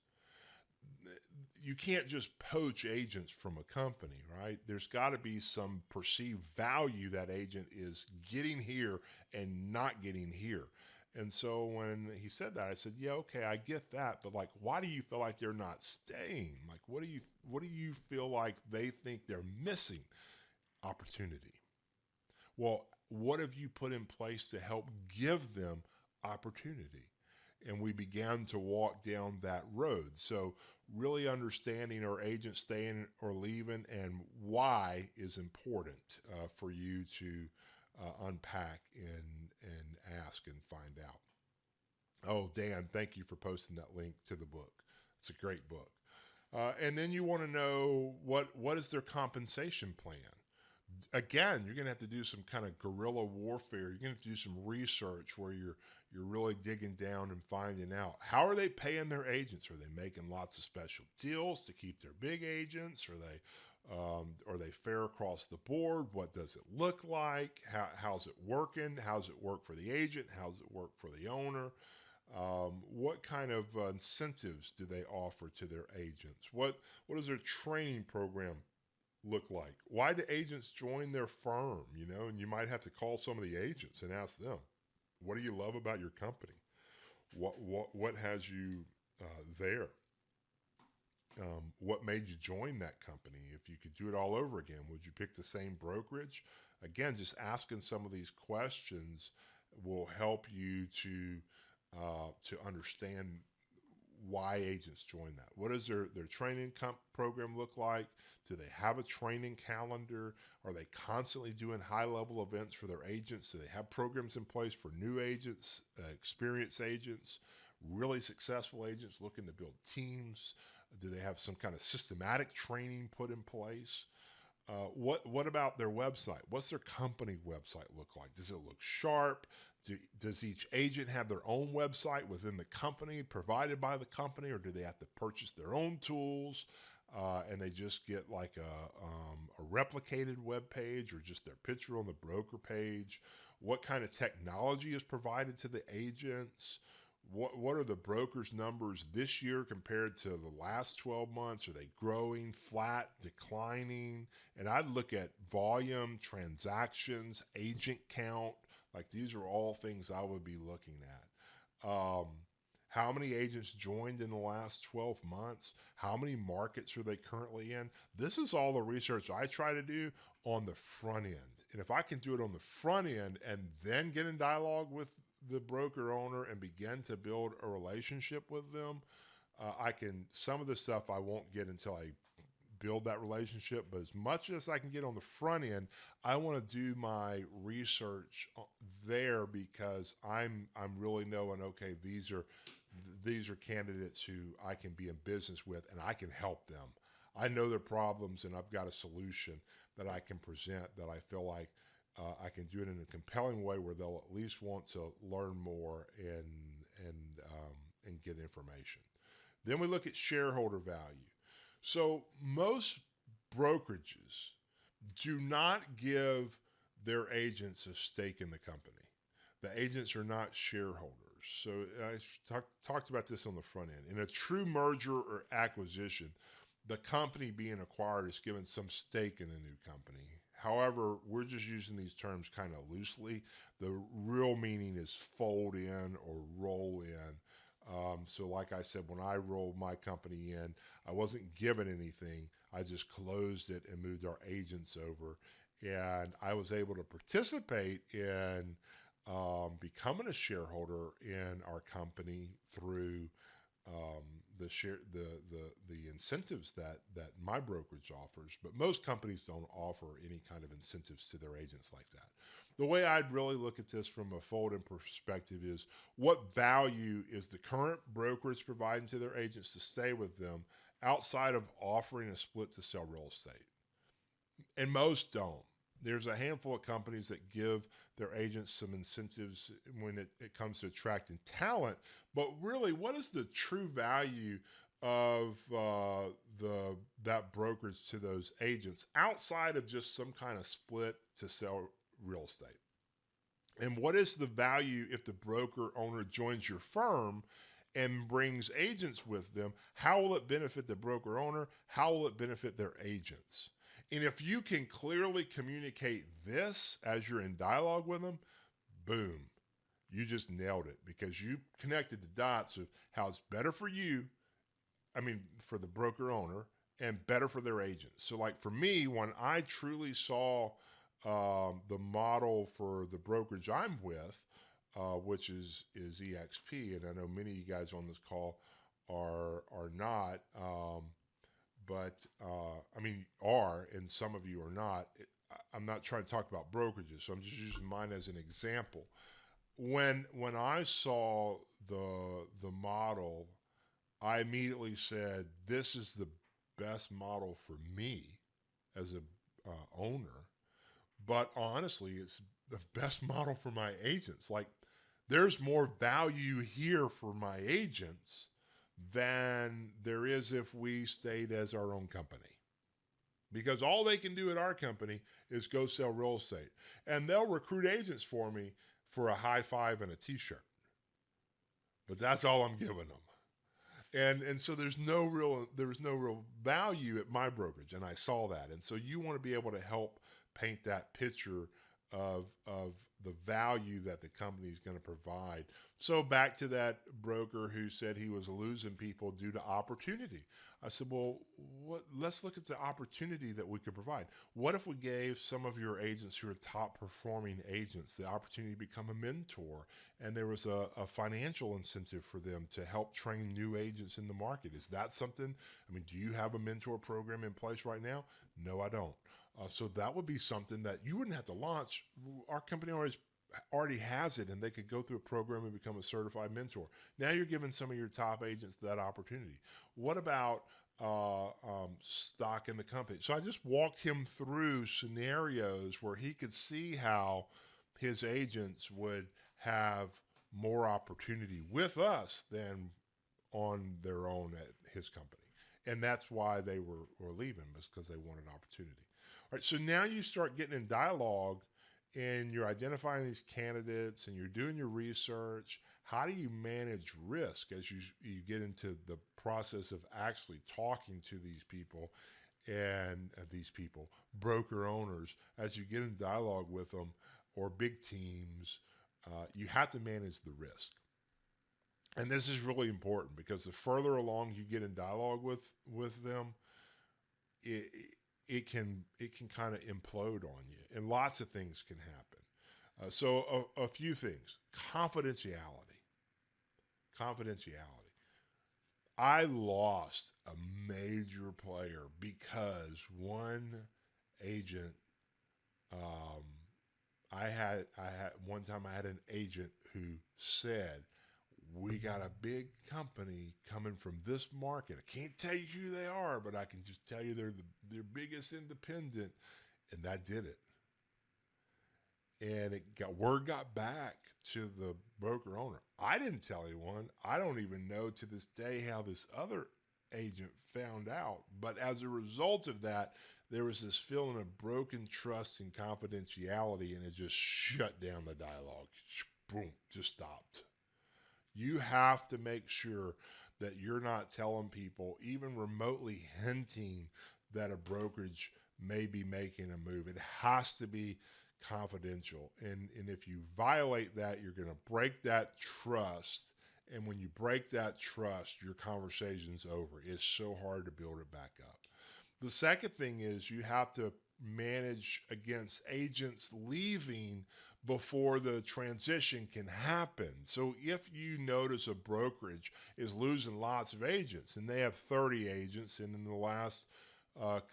You can't just poach agents from a company, right? There's got to be some perceived value that agent is getting here and not getting here. And so when he said that, I said, yeah, okay, I get that. But like, why do you feel like they're not staying? Like, what do you feel like they think they're missing? Opportunity. Well, what have you put in place to help give them opportunity? And we began to walk down that road. So really understanding our agents staying or leaving and why is important for you to unpack and ask and find out. Oh, Dan, thank you for posting that link to the book. It's a great book. And then you want to know what is their compensation plan? Again, you're going to have to do some kind of guerrilla warfare. You're going to have to do some research where you're really digging down and finding out, how are they paying their agents? Are they making lots of special deals to keep their big agents? Are they fair across the board? What does it look like? How's it working? How's it work for the agent? How's it work for the owner? What kind of incentives do they offer to their agents? What does their training program look like? Why do agents join their firm? You know, and you might have to call some of the agents and ask them, what do you love about your company? What has you there? What made you join that company? If you could do it all over again, would you pick the same brokerage? Again, just asking some of these questions will help you to understand why agents join that. What does their training program look like? Do they have a training calendar? Are they constantly doing high-level events for their agents? Do they have programs in place for new agents, experienced agents, really successful agents looking to build teams? Do they have some kind of systematic training put in place? What about their website? What's their company website look like? Does it look sharp? Does each agent have their own website within the company provided by the company, or do they have to purchase their own tools and they just get like a replicated web page or just their picture on the broker page? What kind of technology is provided to the agents? What are the brokers' numbers this year compared to the last 12 months? Are they growing, flat, declining? And I'd look at volume, transactions, agent count. Like, these are all things I would be looking at. How many agents joined in the last 12 months? How many markets are they currently in? This is all the research I try to do on the front end. And if I can do it on the front end and then get in dialogue with the broker owner and begin to build a relationship with them, some of the stuff I won't get until I build that relationship, but as much as I can get on the front end, I want to do my research there, because I'm really knowing, okay, these are candidates who I can be in business with and I can help them. I know their problems and I've got a solution that I can present that I feel like I can do it in a compelling way where they'll at least want to learn more and get information. Then we look at shareholder value. So most brokerages do not give their agents a stake in the company. The agents are not shareholders. So I talked about this on the front end. In a true merger or acquisition, the company being acquired is given some stake in the new company. However, we're just using these terms kind of loosely. The real meaning is fold in or roll in. So like I said, when I rolled my company in, I wasn't given anything. I just closed it and moved our agents over. And I was able to participate in becoming a shareholder in our company through the incentives that my brokerage offers. But most companies don't offer any kind of incentives to their agents like that. The way I'd really look at this from a fold-in perspective is, what value is the current brokerage providing to their agents to stay with them outside of offering a split to sell real estate? And most don't. There's a handful of companies that give their agents some incentives when it comes to attracting talent. But really, what is the true value of that brokerage to those agents outside of just some kind of split to sell real estate? And what is the value if the broker owner joins your firm and brings agents with them? How will it benefit the broker owner? How will it benefit their agents? And if you can clearly communicate this as you're in dialogue with them, boom, you just nailed it, because you connected the dots of how it's better for you, for the broker owner, and better for their agents. So like for me, when I truly saw the model for the brokerage I'm with, which is EXP, and I know many of you guys on this call are not, and some of you are not. I'm not trying to talk about brokerages, so I'm just using mine as an example. When I saw the model, I immediately said, this is the best model for me as a owner. But honestly, it's the best model for my agents. Like, there's more value here for my agents than there is if we stayed as our own company. Because all they can do at our company is go sell real estate. And they'll recruit agents for me for a high five and a t-shirt. But that's all I'm giving them. And so there was no real value at my brokerage, and I saw that. And so you want to be able to help paint that picture of the value that the company is going to provide. So back to that broker who said he was losing people due to opportunity. I said, well, let's look at the opportunity that we could provide. What if we gave some of your agents who are top performing agents the opportunity to become a mentor, and there was a financial incentive for them to help train new agents in the market? Is that something? Do you have a mentor program in place right now? No, I don't. So that would be something that you wouldn't have to launch. Our company already has it, and they could go through a program and become a certified mentor. Now you're giving some of your top agents that opportunity. What about stock in the company? So I just walked him through scenarios where he could see how his agents would have more opportunity with us than on their own at his company. And that's why they were leaving, because they wanted opportunity. All right, so now you start getting in dialogue, and you're identifying these candidates, and you're doing your research. How do you manage risk as you get into the process of actually talking to these people broker owners, as you get in dialogue with them, or big teams? You have to manage the risk. And this is really important because the further along you get in dialogue with them, it it can kind of implode on you, and lots of things can happen. So a few things: confidentiality. I lost a major player because one agent. Um, I had one time I had an agent who said, "We got a big company coming from this market. I can't tell you who they are, but I can just tell you they're their biggest independent," and that did it. And it got word got back to the broker owner. I didn't tell anyone. I don't even know to this day how this other agent found out. But as a result of that, there was this feeling of broken trust and confidentiality, and it just shut down the dialogue. Boom, just stopped. You have to make sure that you're not telling people, even remotely hinting that a brokerage may be making a move. It has to be confidential. And if you violate that, you're going to break that trust. And when you break that trust, your conversation's over. It's so hard to build it back up. The second thing is you have to manage against agents leaving before the transition can happen. So if you notice a brokerage is losing lots of agents and they have 30 agents, and in the last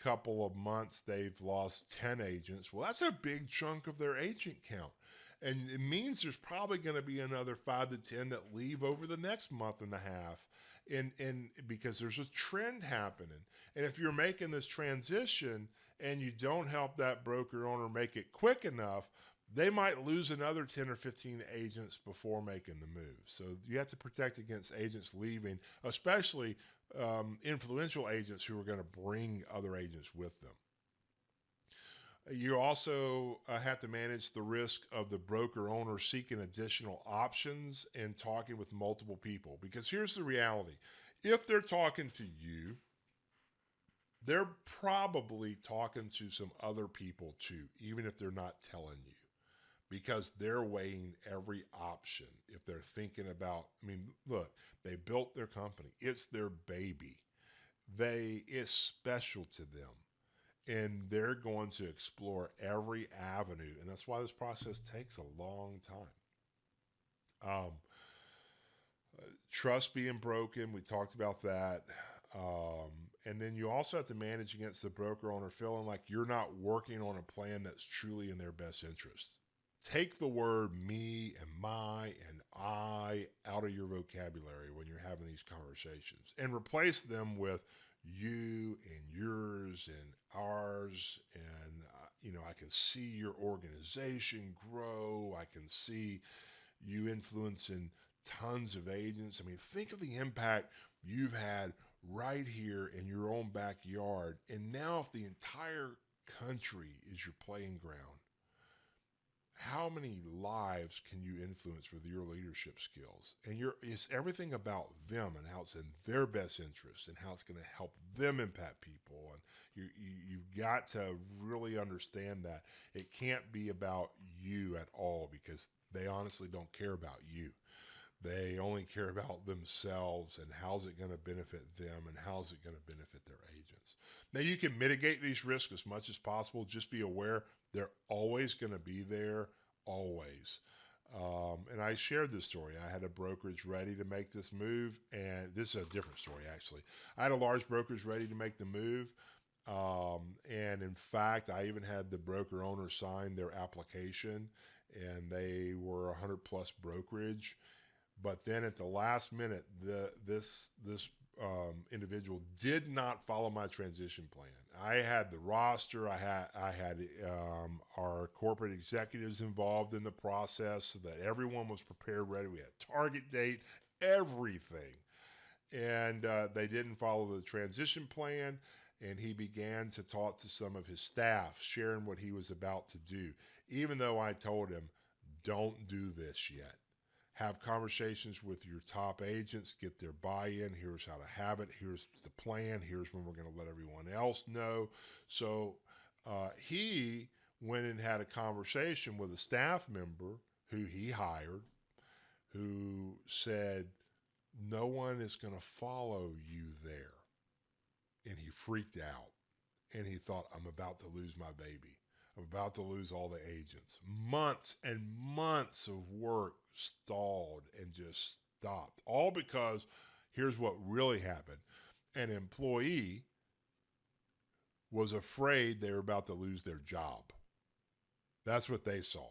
couple of months they've lost 10 agents, well, that's a big chunk of their agent count. And it means there's probably going to be another 5 to 10 that leave over the next month and a half. And because there's a trend happening. And if you're making this transition and you don't help that broker owner make it quick enough, they might lose another 10 or 15 agents before making the move. So you have to protect against agents leaving, especially influential agents who are going to bring other agents with them. You also have to manage the risk of the broker owner seeking additional options and talking with multiple people. Because here's the reality. If they're talking to you, they're probably talking to some other people too, even if they're not telling you, because they're weighing every option. If they're thinking about, I mean, look, they built their company. It's their baby. It's special to them. And they're going to explore every avenue. And that's why this process takes a long time. Trust being broken, we talked about that. And then you also have to manage against the broker owner feeling like you're not working on a plan that's truly in their best interest. Take the word me and my and I out of your vocabulary when you're having these conversations and replace them with you and yours and ours. And, I can see your organization grow. I can see you influencing tons of agents. I mean, think of the impact you've had right here in your own backyard. And now if the entire country is your playing ground, how many lives can you influence with your leadership skills? And it's everything about them and how it's in their best interest and how it's going to help them impact people. And you've got to really understand that it can't be about you at all, because they honestly don't care about you. They only care about themselves and how's it going to benefit them and how's it going to benefit their agents. Now, you can mitigate these risks as much as possible. Just be aware they're always going to be there, always. And I shared this story. I had a brokerage ready to make this move, and this is a different story, actually. I had a large brokerage ready to make the move. And in fact, I even had the broker owner sign their application, and they were 100 plus brokerage. But then at the last minute, this individual did not follow my transition plan. I had the roster. I had our corporate executives involved in the process so that everyone was prepared, ready. We had target date, everything, and they didn't follow the transition plan. And he began to talk to some of his staff, sharing what he was about to do, even though I told him, "Don't do this yet. Have conversations with your top agents, get their buy-in. Here's how to have it. Here's the plan. Here's when we're going to let everyone else know." So he went and had a conversation with a staff member who he hired, who said, no one is going to follow you there. And he freaked out. And he thought, I'm about to lose my baby. I'm about to lose all the agents. Months and months of work stalled and just stopped. All because here's what really happened. An employee was afraid they were about to lose their job. That's what they saw.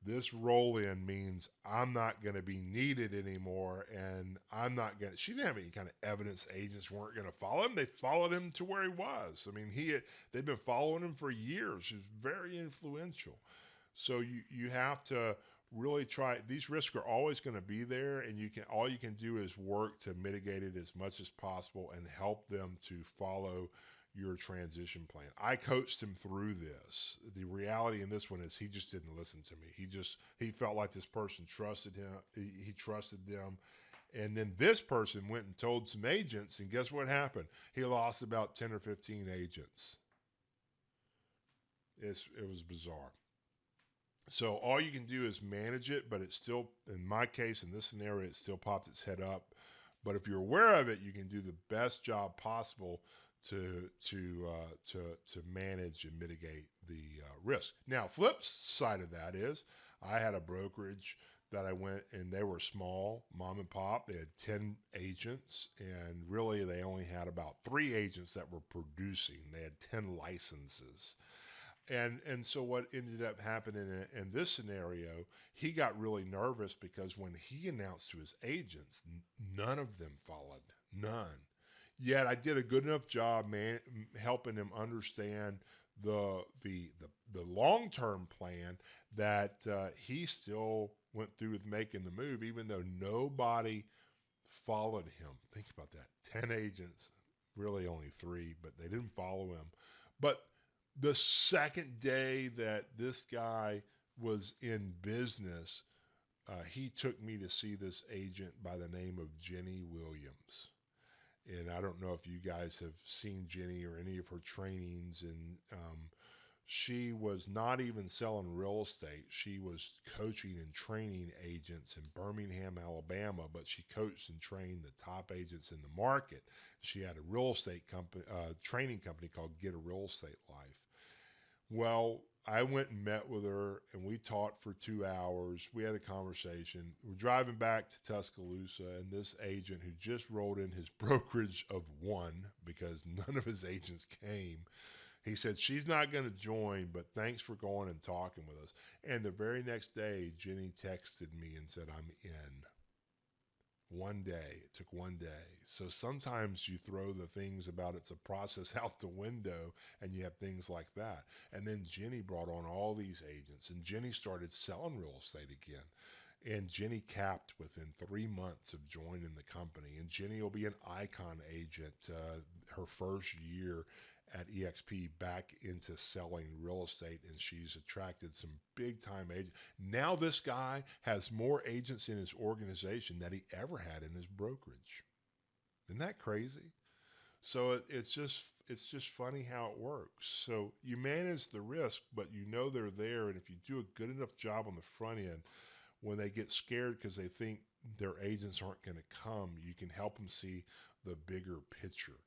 This roll-in means I'm not going to be needed anymore, and I'm not going to. She didn't have any kind of evidence agents weren't going to follow him. They followed him to where he was. I mean, they've been following him for years. He's very influential. So you have to really try. These risks are always going to be there, and all you can do is work to mitigate it as much as possible and help them to follow your transition plan. I coached him through this. The reality in this one is he just didn't listen to me. He felt like this person trusted him. He trusted them. And then this person went and told some agents, and guess what happened? He lost about 10 or 15 agents. It was bizarre. So all you can do is manage it, but it's still, in my case, in this scenario, it still popped its head up. But if you're aware of it, you can do the best job possible to manage and mitigate the risk. Now, flip side of that is I had a brokerage that I went, and they were small, mom and pop. They had 10 agents, and really they only had about 3 agents that were producing. They had 10 licenses. And so what ended up happening in this scenario, he got really nervous because when he announced to his agents, none of them followed, none. Yet I did a good enough job, man, helping him understand the long-term plan that he still went through with making the move, even though nobody followed him. Think about that. 10 agents, really only 3, but they didn't follow him. But the second day that this guy was in business, he took me to see this agent by the name of Jenny Williams. And I don't know if you guys have seen Jenny or any of her trainings. And she was not even selling real estate. She was coaching and training agents in Birmingham, Alabama, but she coached and trained the top agents in the market. She had a real estate company, training company called Get a Real Estate Life. Well, I went and met with her, and we talked for 2 hours. We had a conversation. We're driving back to Tuscaloosa, and this agent who just rolled in his brokerage of 1 because none of his agents came, he said, she's not going to join, but thanks for going and talking with us. And the very next day, Jenny texted me and said, I'm in. One day. It took 1 day. So sometimes you throw the things about it's a process out the window, and you have things like that. And then Jenny brought on all these agents, and Jenny started selling real estate again. And Jenny capped within 3 months of joining the company. And Jenny will be an icon agent her first year at EXP back into selling real estate, and she's attracted some big-time agents. Now this guy has more agents in his organization than he ever had in his brokerage. Isn't that crazy? So it's just funny how it works. So you manage the risk, but you know they're there, and if you do a good enough job on the front end, when they get scared because they think their agents aren't going to come, you can help them see the bigger picture.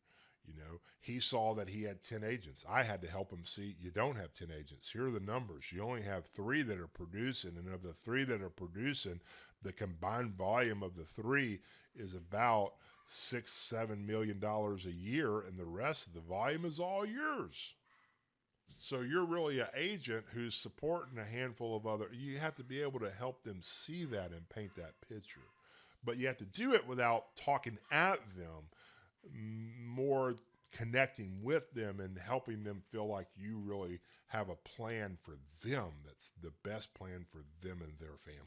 You know, he saw that he had 10 agents. I had to help him see you don't have 10 agents. Here are the numbers. You only have 3 that are producing, and of the 3 that are producing, the combined volume of the 3 is about $6-7 million a year, and the rest of the volume is all yours. So you're really an agent who's supporting a handful of other. You have to be able to help them see that and paint that picture. But you have to do it without talking at them, more connecting with them and helping them feel like you really have a plan for them that's the best plan for them and their family.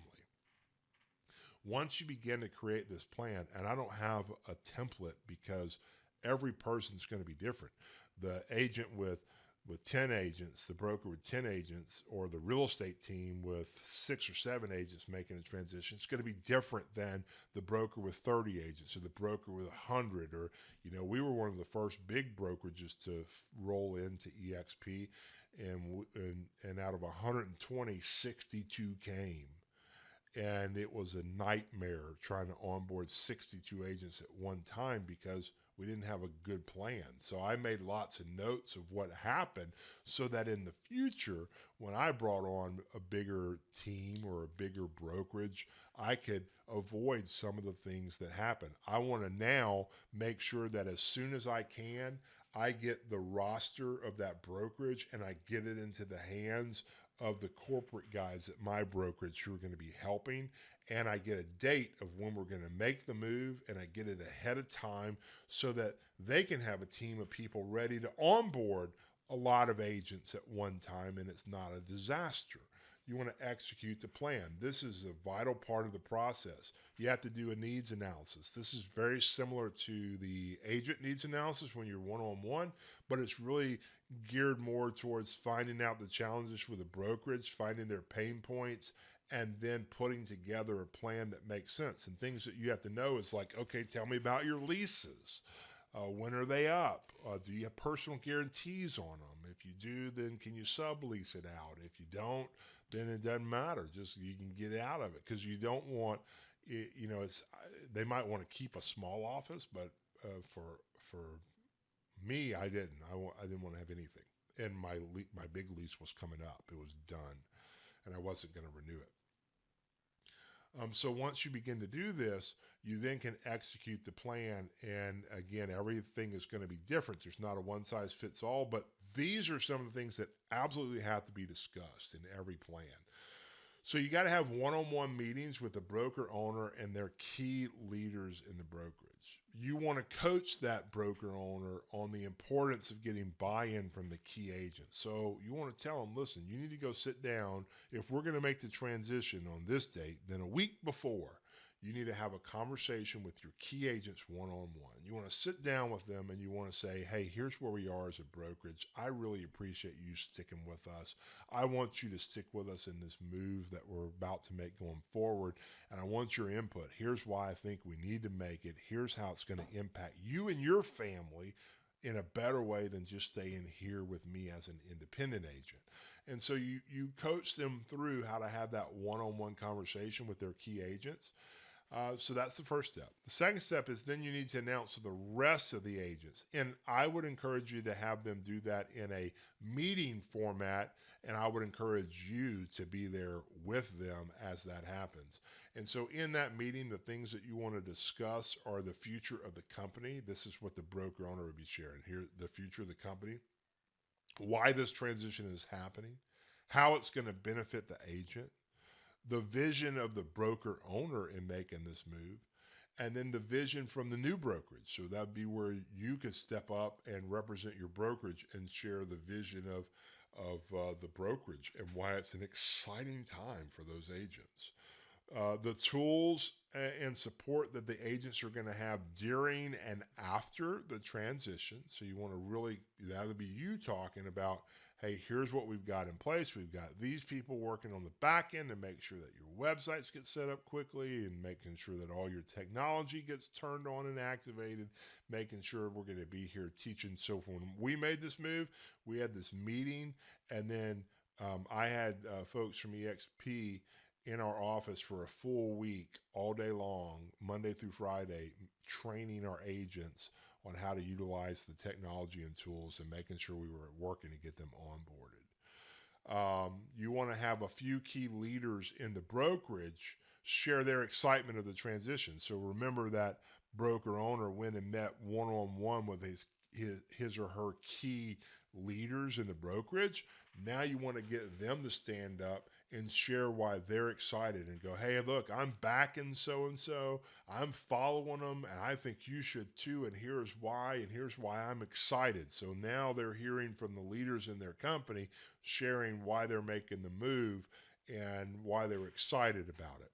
Once you begin to create this plan, and I don't have a template because every person's going to be different. The agent with 10 agents, the broker with 10 agents, or the real estate team with 6 or 7 agents making a transition, it's going to be different than the broker with 30 agents or the broker with 100. Or, you know, we were one of the first big brokerages to roll into EXP, and out of 120, 62 came. And it was a nightmare trying to onboard 62 agents at one time because we didn't have a good plan. So I made lots of notes of what happened so that in the future, when I brought on a bigger team or a bigger brokerage, I could avoid some of the things that happen. I want to now make sure that as soon as I can, I get the roster of that brokerage and I get it into the hands of the corporate guys at my brokerage who are going to be helping, and I get a date of when we're going to make the move, and I get it ahead of time so that they can have a team of people ready to onboard a lot of agents at one time, and it's not a disaster. You want to execute the plan. This is a vital part of the process. You have to do a needs analysis. This is very similar to the agent needs analysis when you're one-on-one, but it's really geared more towards finding out the challenges with the brokerage, finding their pain points, and then putting together a plan that makes sense. And things that you have to know is like, okay, tell me about your leases. When are they up? Do you have personal guarantees on them? If you do, then can you sublease it out? If you don't, then it doesn't matter. Just you can get out of it because you don't want it, it's they might want to keep a small office, but for me, I didn't. I didn't want to have anything. And my big lease was coming up. It was done, and I wasn't going to renew it. So once you begin to do this, you then can execute the plan. And again, everything is going to be different. There's not a one size fits all, but these are some of the things that absolutely have to be discussed in every plan. So you got to have one-on-one meetings with the broker owner and their key leaders in the brokerage. You want to coach that broker owner on the importance of getting buy-in from the key agent. So you want to tell them, listen, you need to go sit down. If we're going to make the transition on this date, then a week before, you need to have a conversation with your key agents one-on-one. You want to sit down with them and you want to say, hey, here's where we are as a brokerage. I really appreciate you sticking with us. I want you to stick with us in this move that we're about to make going forward. And I want your input. Here's why I think we need to make it. Here's how it's going to impact you and your family in a better way than just staying here with me as an independent agent. And so you coach them through how to have that one-on-one conversation with their key agents. So that's the first step. The second step is then you need to announce to the rest of the agents. And I would encourage you to have them do that in a meeting format. And I would encourage you to be there with them as that happens. And so in that meeting, the things that you want to discuss are the future of the company. This is what the broker owner would be sharing here, the future of the company, why this transition is happening, how it's going to benefit the agent, the vision of the broker owner in making this move, and then the vision from the new brokerage. So that'd be where you could step up and represent your brokerage and share the vision of the brokerage and why it's an exciting time for those agents. The tools and support that the agents are going to have during and after the transition. So you want to really, that'll be you talking about, hey, here's what we've got in place. We've got these people working on the back end to make sure that your websites get set up quickly and making sure that all your technology gets turned on and activated, making sure we're going to be here teaching. So when we made this move, we had this meeting, and then I had folks from EXP in our office for a full week, all day long, Monday through Friday, training our agents on how to utilize the technology and tools and making sure we were working to get them onboarded. You want to have a few key leaders in the brokerage share their excitement of the transition. So remember that broker owner went and met one-on-one with his or her key leaders in the brokerage. Now you want to get them to stand up and share why they're excited and go, hey, look, I'm backing so-and-so. I'm following them, and I think you should too, and here's why I'm excited. So now they're hearing from the leaders in their company, sharing why they're making the move and why they're excited about it.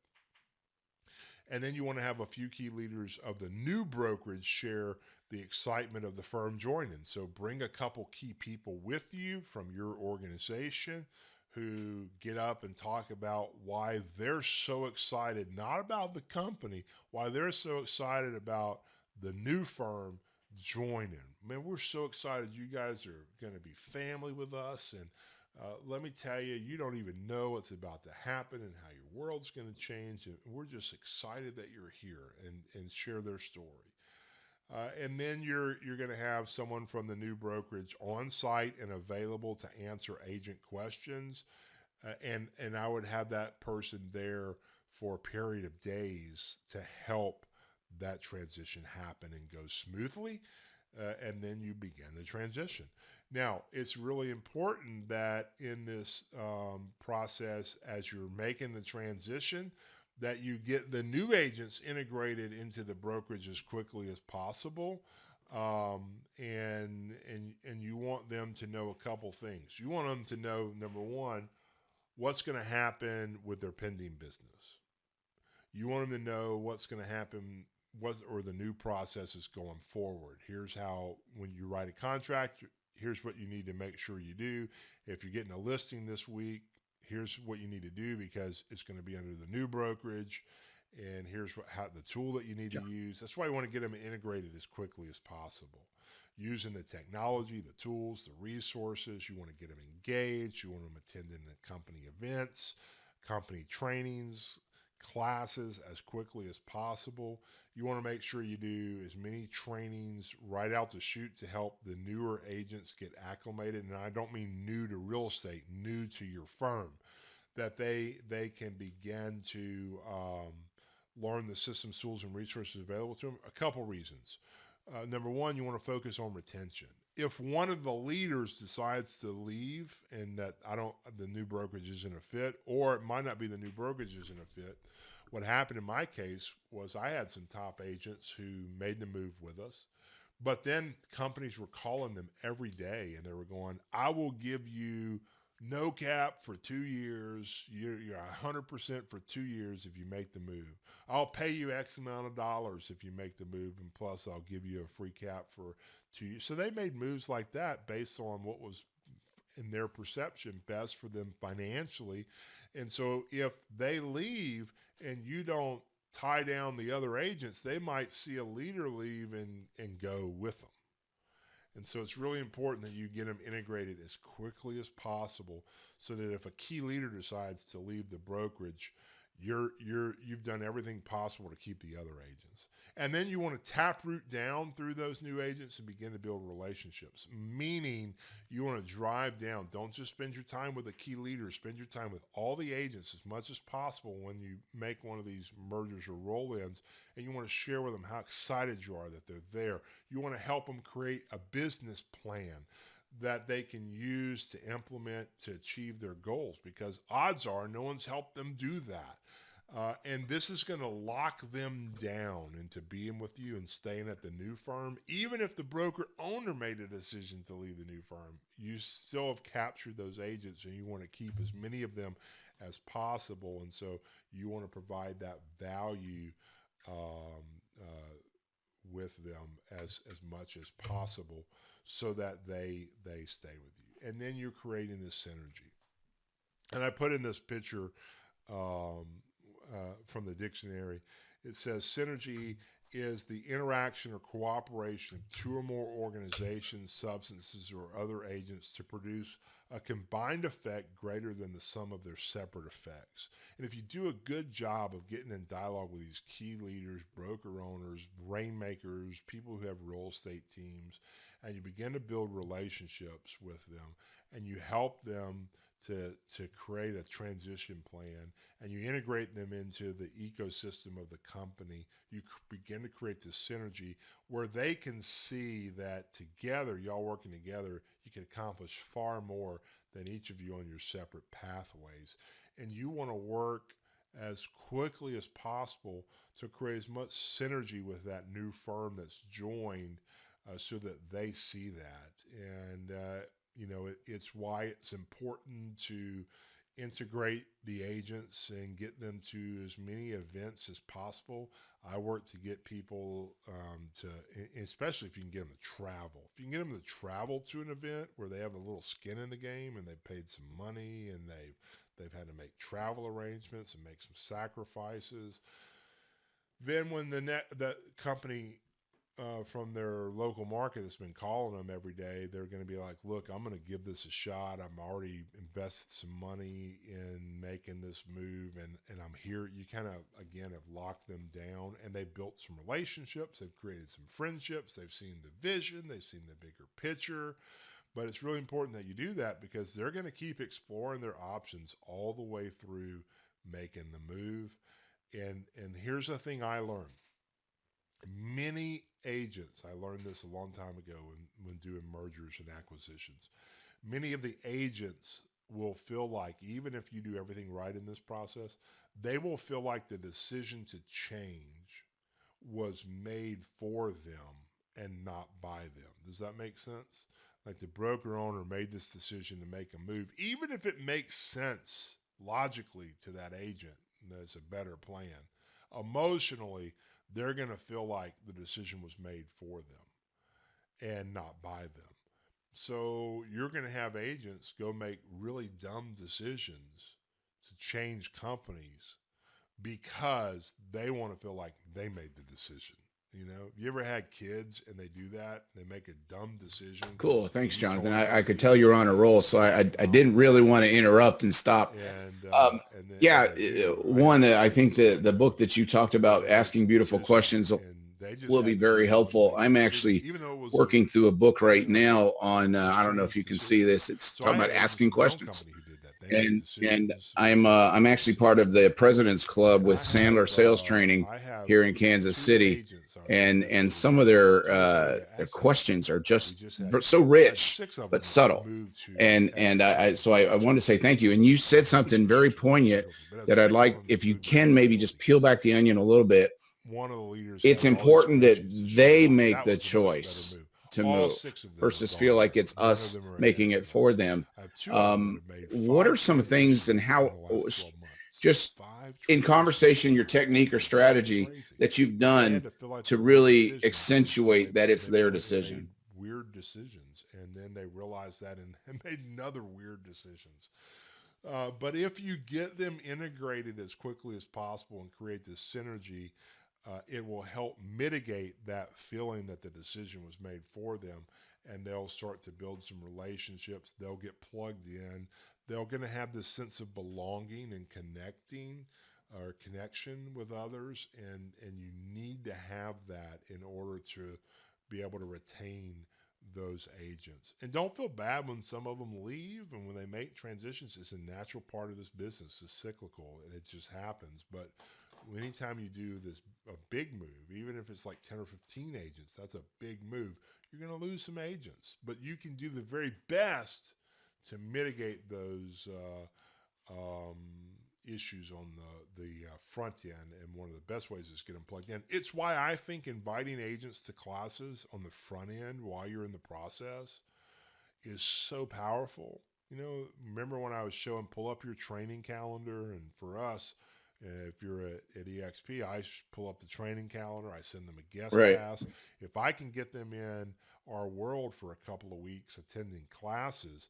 And then you want to have a few key leaders of the new brokerage share the excitement of the firm joining. So bring a couple key people with you from your organization who get up and talk about why they're so excited, not about the company, why they're so excited about the new firm joining. Man, we're so excited you guys are going to be family with us, and Let me tell you, you don't even know what's about to happen and how your world's going to change. And we're just excited that you're here and share their story. And then you're going to have someone from the new brokerage on site and available to answer agent questions. And I would have that person there for a period of days to help that transition happen and go smoothly. And then you begin the transition. Now, it's really important that in this process, as you're making the transition, that you get the new agents integrated into the brokerage as quickly as possible. And you want them to know a couple things. You want them to know, number one, what's going to happen with their pending business. You want them to know what's going to happen, or the new process is going forward. Here's how, when you write a contract, here's what you need to make sure you do. If you're getting a listing this week, here's what you need to do because it's going to be under the new brokerage. And here's how the tool that you need to use. That's why you want to get them integrated as quickly as possible. Using the technology, the tools, the resources. You want to get them engaged. You want them attending the company events, company trainings, classes as quickly as possible. You want to make sure you do as many trainings right out the chute to help the newer agents get acclimated. And I don't mean new to real estate, new to your firm, that they can begin to learn the systems, tools, and resources available to them. A couple reasons. Number one, you want to focus on retention. If one of the leaders decides to leave and that the new brokerage isn't a fit, or it might not be the new brokerage isn't a fit, what happened in my case was I had some top agents who made the move with us, but then companies were calling them every day and they were going, I will give you no cap for 2 years. You're 100% for 2 years if you make the move. I'll pay you X amount of dollars if you make the move, and plus I'll give you a free cap for 2 years. So they made moves like that based on what was, in their perception, best for them financially. And so if they leave and you don't tie down the other agents, they might see a leader leave and go with them. And so it's really important that you get them integrated as quickly as possible so that if a key leader decides to leave the brokerage, you've done everything possible to keep the other agents. And then you want to taproot down through those new agents and begin to build relationships, meaning you want to drive down. Don't just spend your time with a key leader. Spend your time with all the agents as much as possible when you make one of these mergers or roll-ins, and you want to share with them how excited you are that they're there. You want to help them create a business plan that they can use to implement to achieve their goals, because odds are no one's helped them do that. And this is going to lock them down into being with you and staying at the new firm. Even if the broker owner made a decision to leave the new firm, you still have captured those agents and you want to keep as many of them as possible. And so you want to provide that value with them as much as possible so that they stay with you. And then you're creating this synergy. And I put in this picture from the dictionary. It says synergy is the interaction or cooperation of two or more organizations, substances, or other agents to produce a combined effect greater than the sum of their separate effects. And if you do a good job of getting in dialogue with these key leaders, broker owners, rainmakers, people who have real estate teams, and you begin to build relationships with them, and you help them to create a transition plan, and you integrate them into the ecosystem of the company, you begin to create this synergy where they can see that together, y'all working together, you can accomplish far more than each of you on your separate pathways. And you want to work as quickly as possible to create as much synergy with that new firm that's joined so that they see that. And it's why it's important to integrate the agents and get them to as many events as possible. I work to get people especially if you can get them to travel. If you can get them to travel to an event where they have a little skin in the game and they've paid some money and they've had to make travel arrangements and make some sacrifices, then when the company from their local market that's been calling them every day, they're going to be like, look, I'm going to give this a shot. I'm already invested some money in making this move, and I'm here. You kind of, again, have locked them down, and they've built some relationships. They've created some friendships. They've seen the vision. They've seen the bigger picture. But it's really important that you do that because they're going to keep exploring their options all the way through making the move. And here's the thing I learned. Many agents, I learned this a long time ago when doing mergers and acquisitions, many of the agents will feel like, even if you do everything right in this process, they will feel like the decision to change was made for them and not by them. Does that make sense? Like the broker owner made this decision to make a move, even if it makes sense logically to that agent, that's a better plan. Emotionally, they're going to feel like the decision was made for them and not by them. So you're going to have agents go make really dumb decisions to change companies because they want to feel like they made the decision. You know, you ever had kids and they do that? They make a dumb decision. Cool. Thanks, You Jonathan. told them I to could do tell you're it. on a roll, so I didn't really want to interrupt and stop. And then Yeah, and they do, right? one, I think the book that you talked about, They make Asking the Beautiful decision, Questions, and they just will be had to very go on and helpful. make the I'm decision, actually even though it was working through a book right you know, now on, I don't know change if you can decision. see this. It's So I talking had about agents asking in my own questions. company who did that. They made And decisions. I'm actually part of the President's Club And with I Sandler have Sales Training I have here in Kansas 2 City. agents out And there and that some of their questions are we just just had so had rich 6 of but them subtle. move to And I executive so I want to say thank you. And you said something very poignant that I'd like, if you can, maybe just peel back the onion a little bit. One of the leaders It's had all these important that spreadsheets to show they them. make That the was a much better choice move. to All move 6 of them have versus gone feel like there. it's None of us them are making ahead it of for them. them. I have 2 of them that have made What 5 are some things and how, transitions in the last 12 months. just 5 in transitions. conversation, your technique or strategy Crazy. that you've They had done to feel like to they made a really decision because accentuate that it's they their went and decision? made weird decisions, and then they realized that and made another weird decisions. But if you get them integrated as quickly as possible and create this synergy, it will help mitigate that feeling that the decision was made for them, and they'll start to build some relationships. They'll get plugged in. They're going to have this sense of belonging and connecting or connection with others, and you need to have that in order to be able to retain those agents. And don't feel bad when some of them leave and when they make transitions. It's a natural part of this business. It's cyclical and it just happens. But anytime you do this a big move, even if it's like 10 or 15 agents, that's a big move. You're going to lose some agents, but you can do the very best to mitigate those issues on the front end, and one of the best ways is get them plugged in. It's why I think inviting agents to classes on the front end while you're in the process is so powerful. You know, remember when I was showing pull up your training calendar, and for us, if you're at EXP, I pull up the training calendar. I send them a guest Right. pass. If I can get them in our world for a couple of weeks attending classes,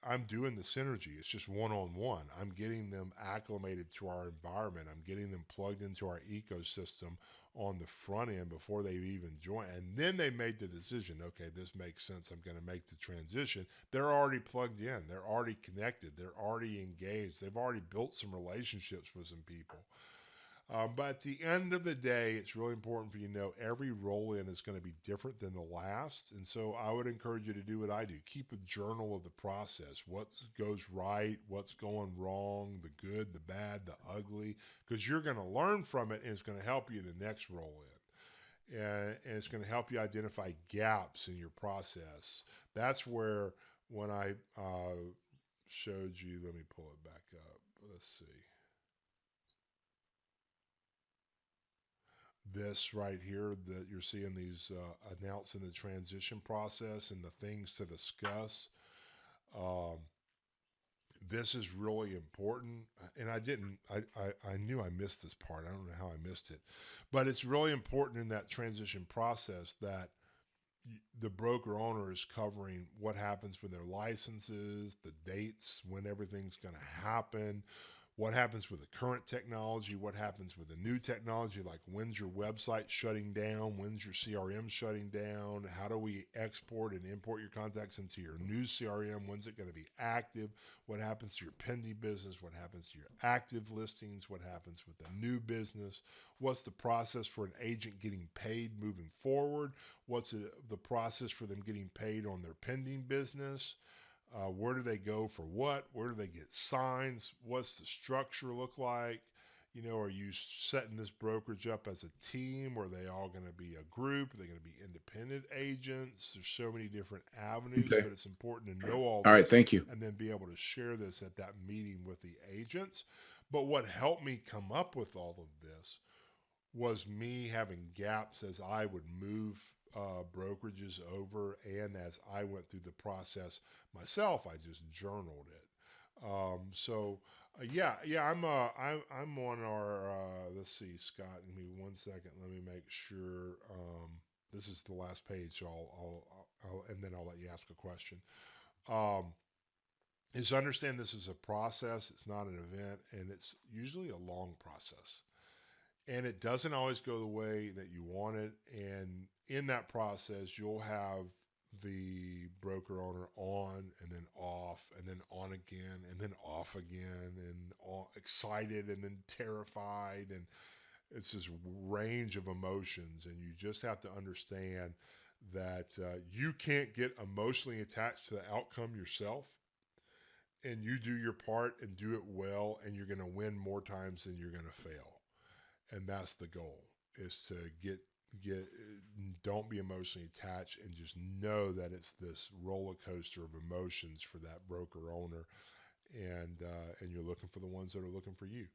I'm doing the synergy. It's just one-on-one. I'm getting them acclimated to our environment. I'm getting them plugged into our ecosystem on the front end before they even join. And then they made the decision, okay, this makes sense. I'm going to make the transition. They're already plugged in. They're already connected. They're already engaged. They've already built some relationships with some people. But at the end of the day, it's really important for you to know every roll-in is going to be different than the last. And so I would encourage you to do what I do. Keep a journal of the process. What goes right, what's going wrong, the good, the bad, the ugly, because you're going to learn from it, and it's going to help you in the next roll-in. And it's going to help you identify gaps in your process. That's where when I showed you, let me pull it back up. Let's see. This right here that you're seeing these announcing the transition process and the things to discuss. This is really important. And I knew I missed this part. I don't know how I missed it. But it's really important in that transition process that the broker owner is covering what happens with their licenses, the dates, when everything's going to happen, what happens with the current technology, what happens with the new technology, like when's your website shutting down, when's your CRM shutting down, how do we export and import your contacts into your new CRM, when's it going to be active, what happens to your pending business, what happens to your active listings, what happens with the new business, what's the process for an agent getting paid moving forward, what's the process for them getting paid on their pending business. Where do they go for what? Where do they get signs? What's the structure look like? You know, are you setting this brokerage up as a team? Or are they all going to be a group? Are they going to be independent agents? There's so many different avenues, Okay. but it's important to know all All right. this Thank you. and then be able to share this at that meeting with the agents. But what helped me come up with all of this was me having gaps as I would move brokerages over, and as I went through the process myself, I just journaled it. I'm on our. Let's see, Scott. Give me 1 second. Let me make sure. This is the last page, so and then I'll let you ask a question. Is understand this is a process. It's not an event, and it's usually a long process. And it doesn't always go the way that you want it. And in that process, you'll have the broker owner on and then off and then on again and then off again and all excited and then terrified. And it's this range of emotions. And you just have to understand that you can't get emotionally attached to the outcome yourself. And you do your part and do it well, and you're going to win more times than you're going to fail. And that's the goal, is to get don't be emotionally attached, and just know that it's this roller coaster of emotions for that broker owner, and you're looking for the ones that are looking for you.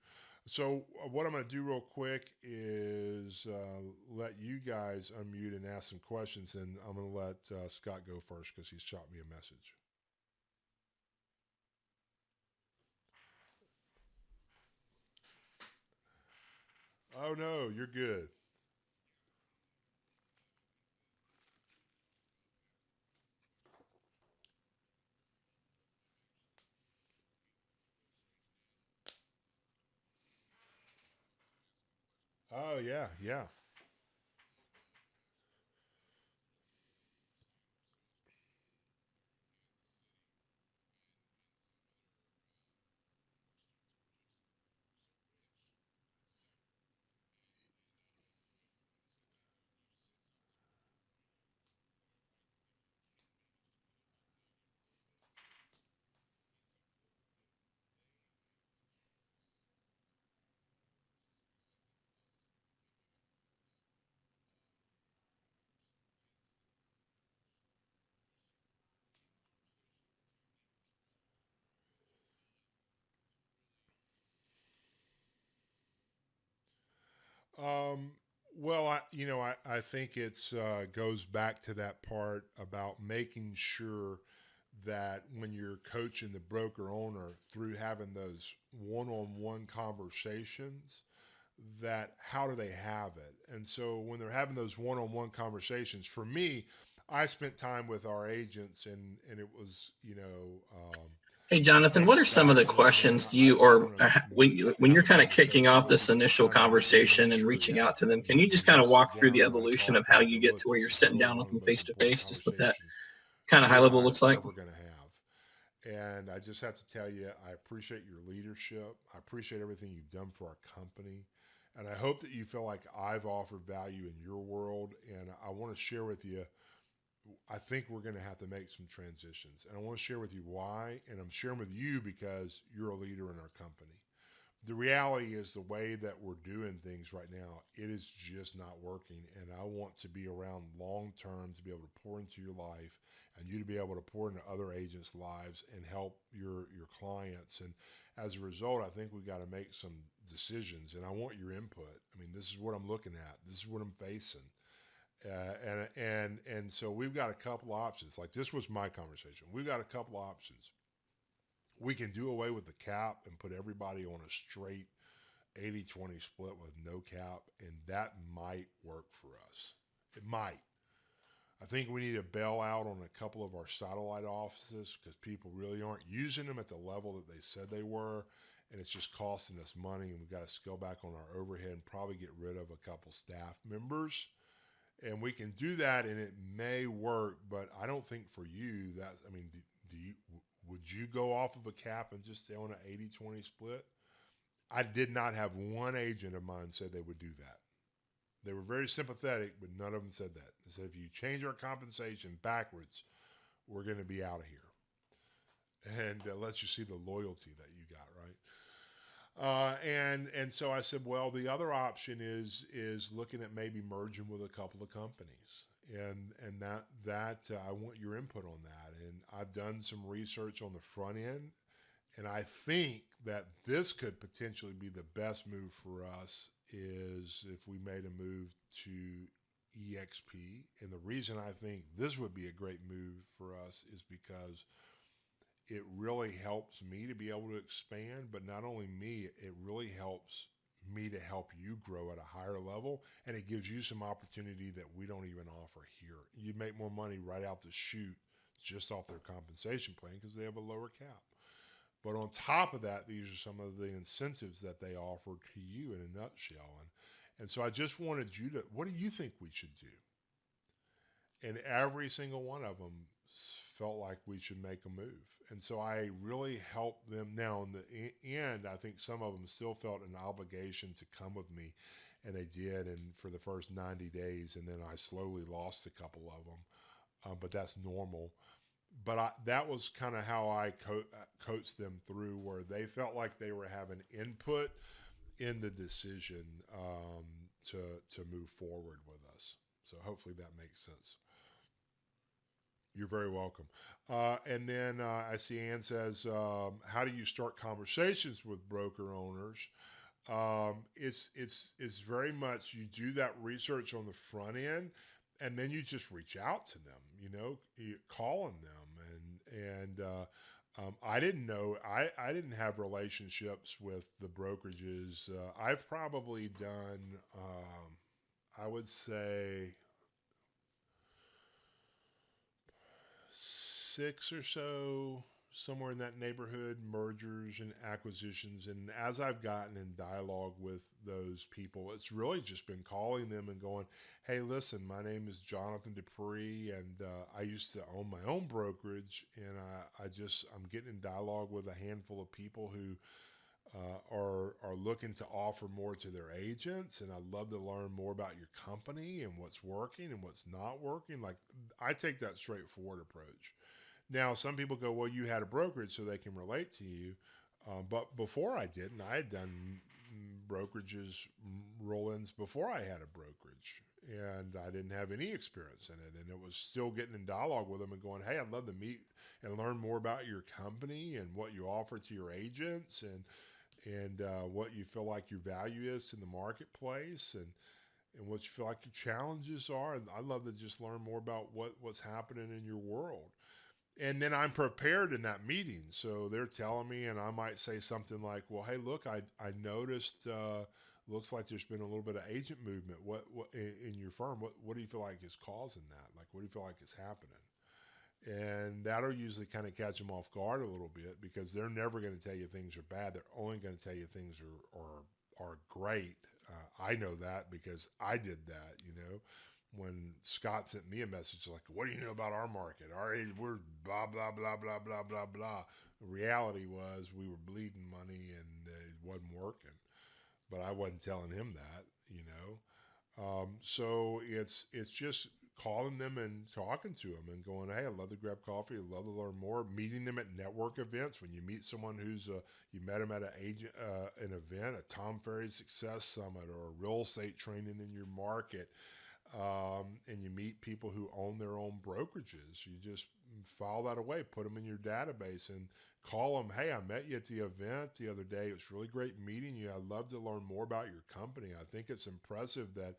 So what I'm going to do real quick is let you guys unmute and ask some questions, and I'm going to let Scott go first because he's shot me a message. Oh no, you're good. Oh yeah, yeah. Um, well, I think it's goes back to that part about making sure that when you're coaching the broker owner through having those one-on-one conversations, that how do they have it? And so when they're having those one-on-one conversations, for me, I spent time with our agents, and it was, Hey, Jonathan, what are some of the questions when you're kind of kicking off this initial conversation and reaching out to them, can you just kind of walk through the evolution of how you get to where you're sitting down with them face to face, just what that kind of high level looks like? We're going to have. And I just have to tell you, I appreciate your leadership. I appreciate everything you've done for our company. And I hope that you feel like I've offered value in your world. And I want to share with you, I think we're going to have to make some transitions. And I want to share with you why. And I'm sharing with you because you're a leader in our company. The reality is the way that we're doing things right now, it is just not working. And I want to be around long term to be able to pour into your life, and you to be able to pour into other agents' lives and help your clients. And as a result, I think we've got to make some decisions. And I want your input. I mean, this is what I'm looking at. This is what I'm facing. And so we've got a couple options. Like, this was my conversation. We've got a couple options. We can do away with the cap and put everybody on a straight 80-20 split with no cap, and that might work for us. It might. I think we need to bail out on a couple of our satellite offices because people really aren't using them at the level that they said they were. and it's just costing us money, and we've got to scale back on our overhead and probably get rid of a couple staff members. And we can do that, and it may work, but I don't think for you that's, I mean, would you go off of a cap and just stay on an 80-20 split? I did not have one agent of mine say they would do that. They were very sympathetic, but none of them said that. They said, if you change our compensation backwards, we're going to be out of here. And lets you see the loyalty that you got, right? And so I said, well, the other option is looking at maybe merging with a couple of companies, and that I want your input on that. And I've done some research on the front end, and I think that this could potentially be the best move for us is if we made a move to EXP. And the reason I think this would be a great move for us is because it really helps me to be able to expand, but not only me, it really helps me to help you grow at a higher level, and it gives you some opportunity that we don't even offer here. You make more money right out the chute just off their compensation plan because they have a lower cap. But on top of that, these are some of the incentives that they offer to you in a nutshell. And so I just wanted you to, what do you think we should do? And every single one of them felt like we should make a move. And so I really helped them. Now, in the end, I think some of them still felt an obligation to come with me, and they did. And for the first 90 days, and then I slowly lost a couple of them. But that's normal. But that was kind of how I coached them through, where they felt like they were having input in the decision to move forward with us. So hopefully that makes sense. You're very welcome. And then I see Ann says, how do you start conversations with broker owners? It's very much, you do that research on the front end, and then you just reach out to them, you call on them. And I didn't know, I didn't have relationships with the brokerages. I've probably done, I would say, 6 or so, somewhere in that neighborhood, mergers and acquisitions. And as I've gotten in dialogue with those people, it's really just been calling them and going, hey, listen, my name is Jonathan Dupree, and I used to own my own brokerage, and I'm getting in dialogue with a handful of people who are looking to offer more to their agents, and I'd love to learn more about your company and what's working and what's not working. Like, I take that straightforward approach. Now, some people go, well, you had a brokerage so they can relate to you. But before I didn't, I had done brokerages, roll-ins before I had a brokerage. And I didn't have any experience in it. And it was still getting in dialogue with them and going, hey, I'd love to meet and learn more about your company and what you offer to your agents and what you feel like your value is in the marketplace and what you feel like your challenges are. And I'd love to just learn more about what's happening in your world. And then I'm prepared in that meeting. So they're telling me, and I might say something like, well, hey, look, I noticed, looks like there's been a little bit of agent movement. What in your firm, what do you feel like is causing that? Like, what do you feel like is happening? And that'll usually kind of catch them off guard a little bit, because they're never going to tell you things are bad. They're only going to tell you things are great. I know that because I did that, when Scott sent me a message like, what do you know about our market? We're blah, blah, blah, blah, blah, blah, blah. The reality was we were bleeding money and it wasn't working, but I wasn't telling him that, so it's just calling them and talking to them and going, hey, I'd love to grab coffee. I'd love to learn more. Meeting them at network events. When you meet someone who's you met them at an event, a Tom Ferry Success Summit or a real estate training in your market, and you meet people who own their own brokerages, you just file that away, put them in your database and call them. Hey, I met you at the event the other day. It was really great meeting you. I'd love to learn more about your company. I think it's impressive that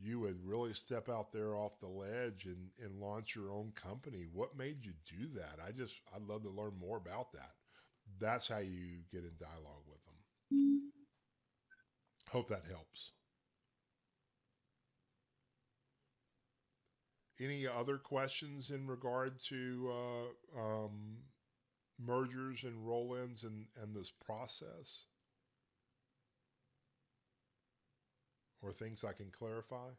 you would really step out there off the ledge and launch your own company. What made you do that? I'd love to learn more about that. That's how you get in dialogue with them. Hope that helps. Any other questions in regard to mergers and roll-ins and this process, or things I can clarify?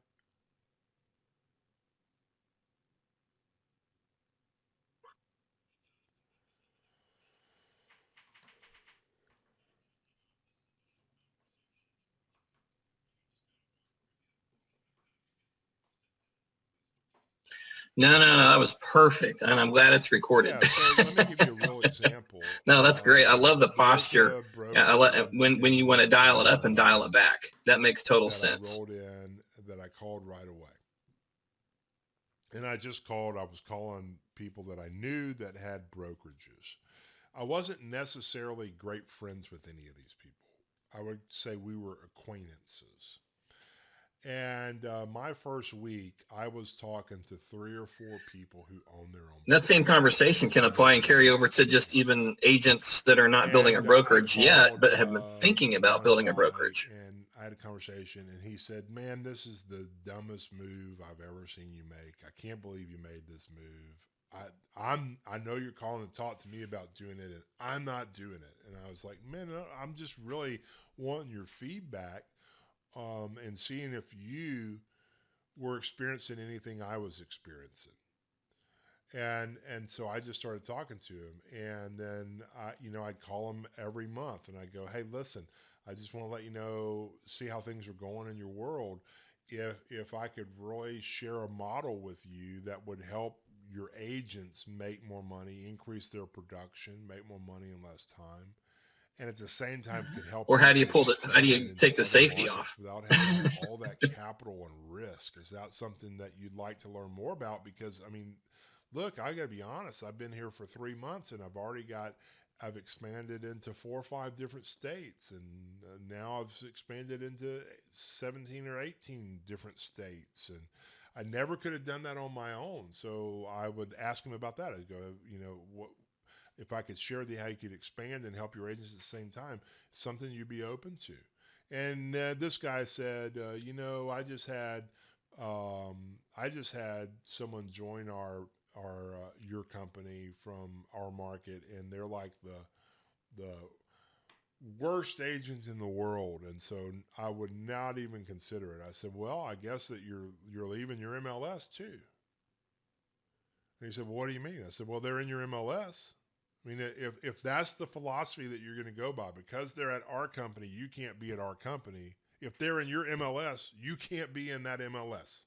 No, that was perfect, and I'm glad it's recorded. Yeah, so let me give you a real example. No, that's great. I love the posture. Yeah, when you want to dial it up and dial it back, that makes total sense. I rolled in that I called right away, and I was calling people that I knew that had brokerages. I wasn't necessarily great friends with any of these people. I would say we were acquaintances. And my first week, I was talking to 3 or 4 people who own their own. That same conversation can apply and carry over to just even agents that are not building a brokerage yet, but have been thinking about building a brokerage. And I had a conversation, and he said, "Man, this is the dumbest move I've ever seen you make. I can't believe you made this move. I know you're calling to talk to me about doing it, and I'm not doing it." And I was like, "Man, no, I'm just really wanting your feedback." And seeing if you were experiencing anything I was experiencing. And so I just started talking to him, and then I'd call him every month, and I'd go, "Hey, listen, I just want to let you know, see how things are going in your world. If I could really share a model with you that would help your agents make more money, increase their production, make more money in less time, and at the same time could help." Or how do you take the safety off without having all that capital and risk? Is that something that you'd like to learn more about? Because look, I got to be honest. I've been here for 3 months, and I've expanded into 4 or 5 different states, and now I've expanded into 17 or 18 different states, and I never could have done that on my own. So I would ask him about that. I'd go, what if I could share how you could expand and help your agents at the same time, something you'd be open to. And this guy said, I just had someone join your company from our market, and they're like the worst agents in the world, and so I would not even consider it. I said, "Well, I guess that you're leaving your MLS too." And he said, "Well, what do you mean?" I said, "Well, they're in your MLS. If that's the philosophy that you're going to go by, because they're at our company, you can't be at our company. If they're in your MLS, you can't be in that MLS."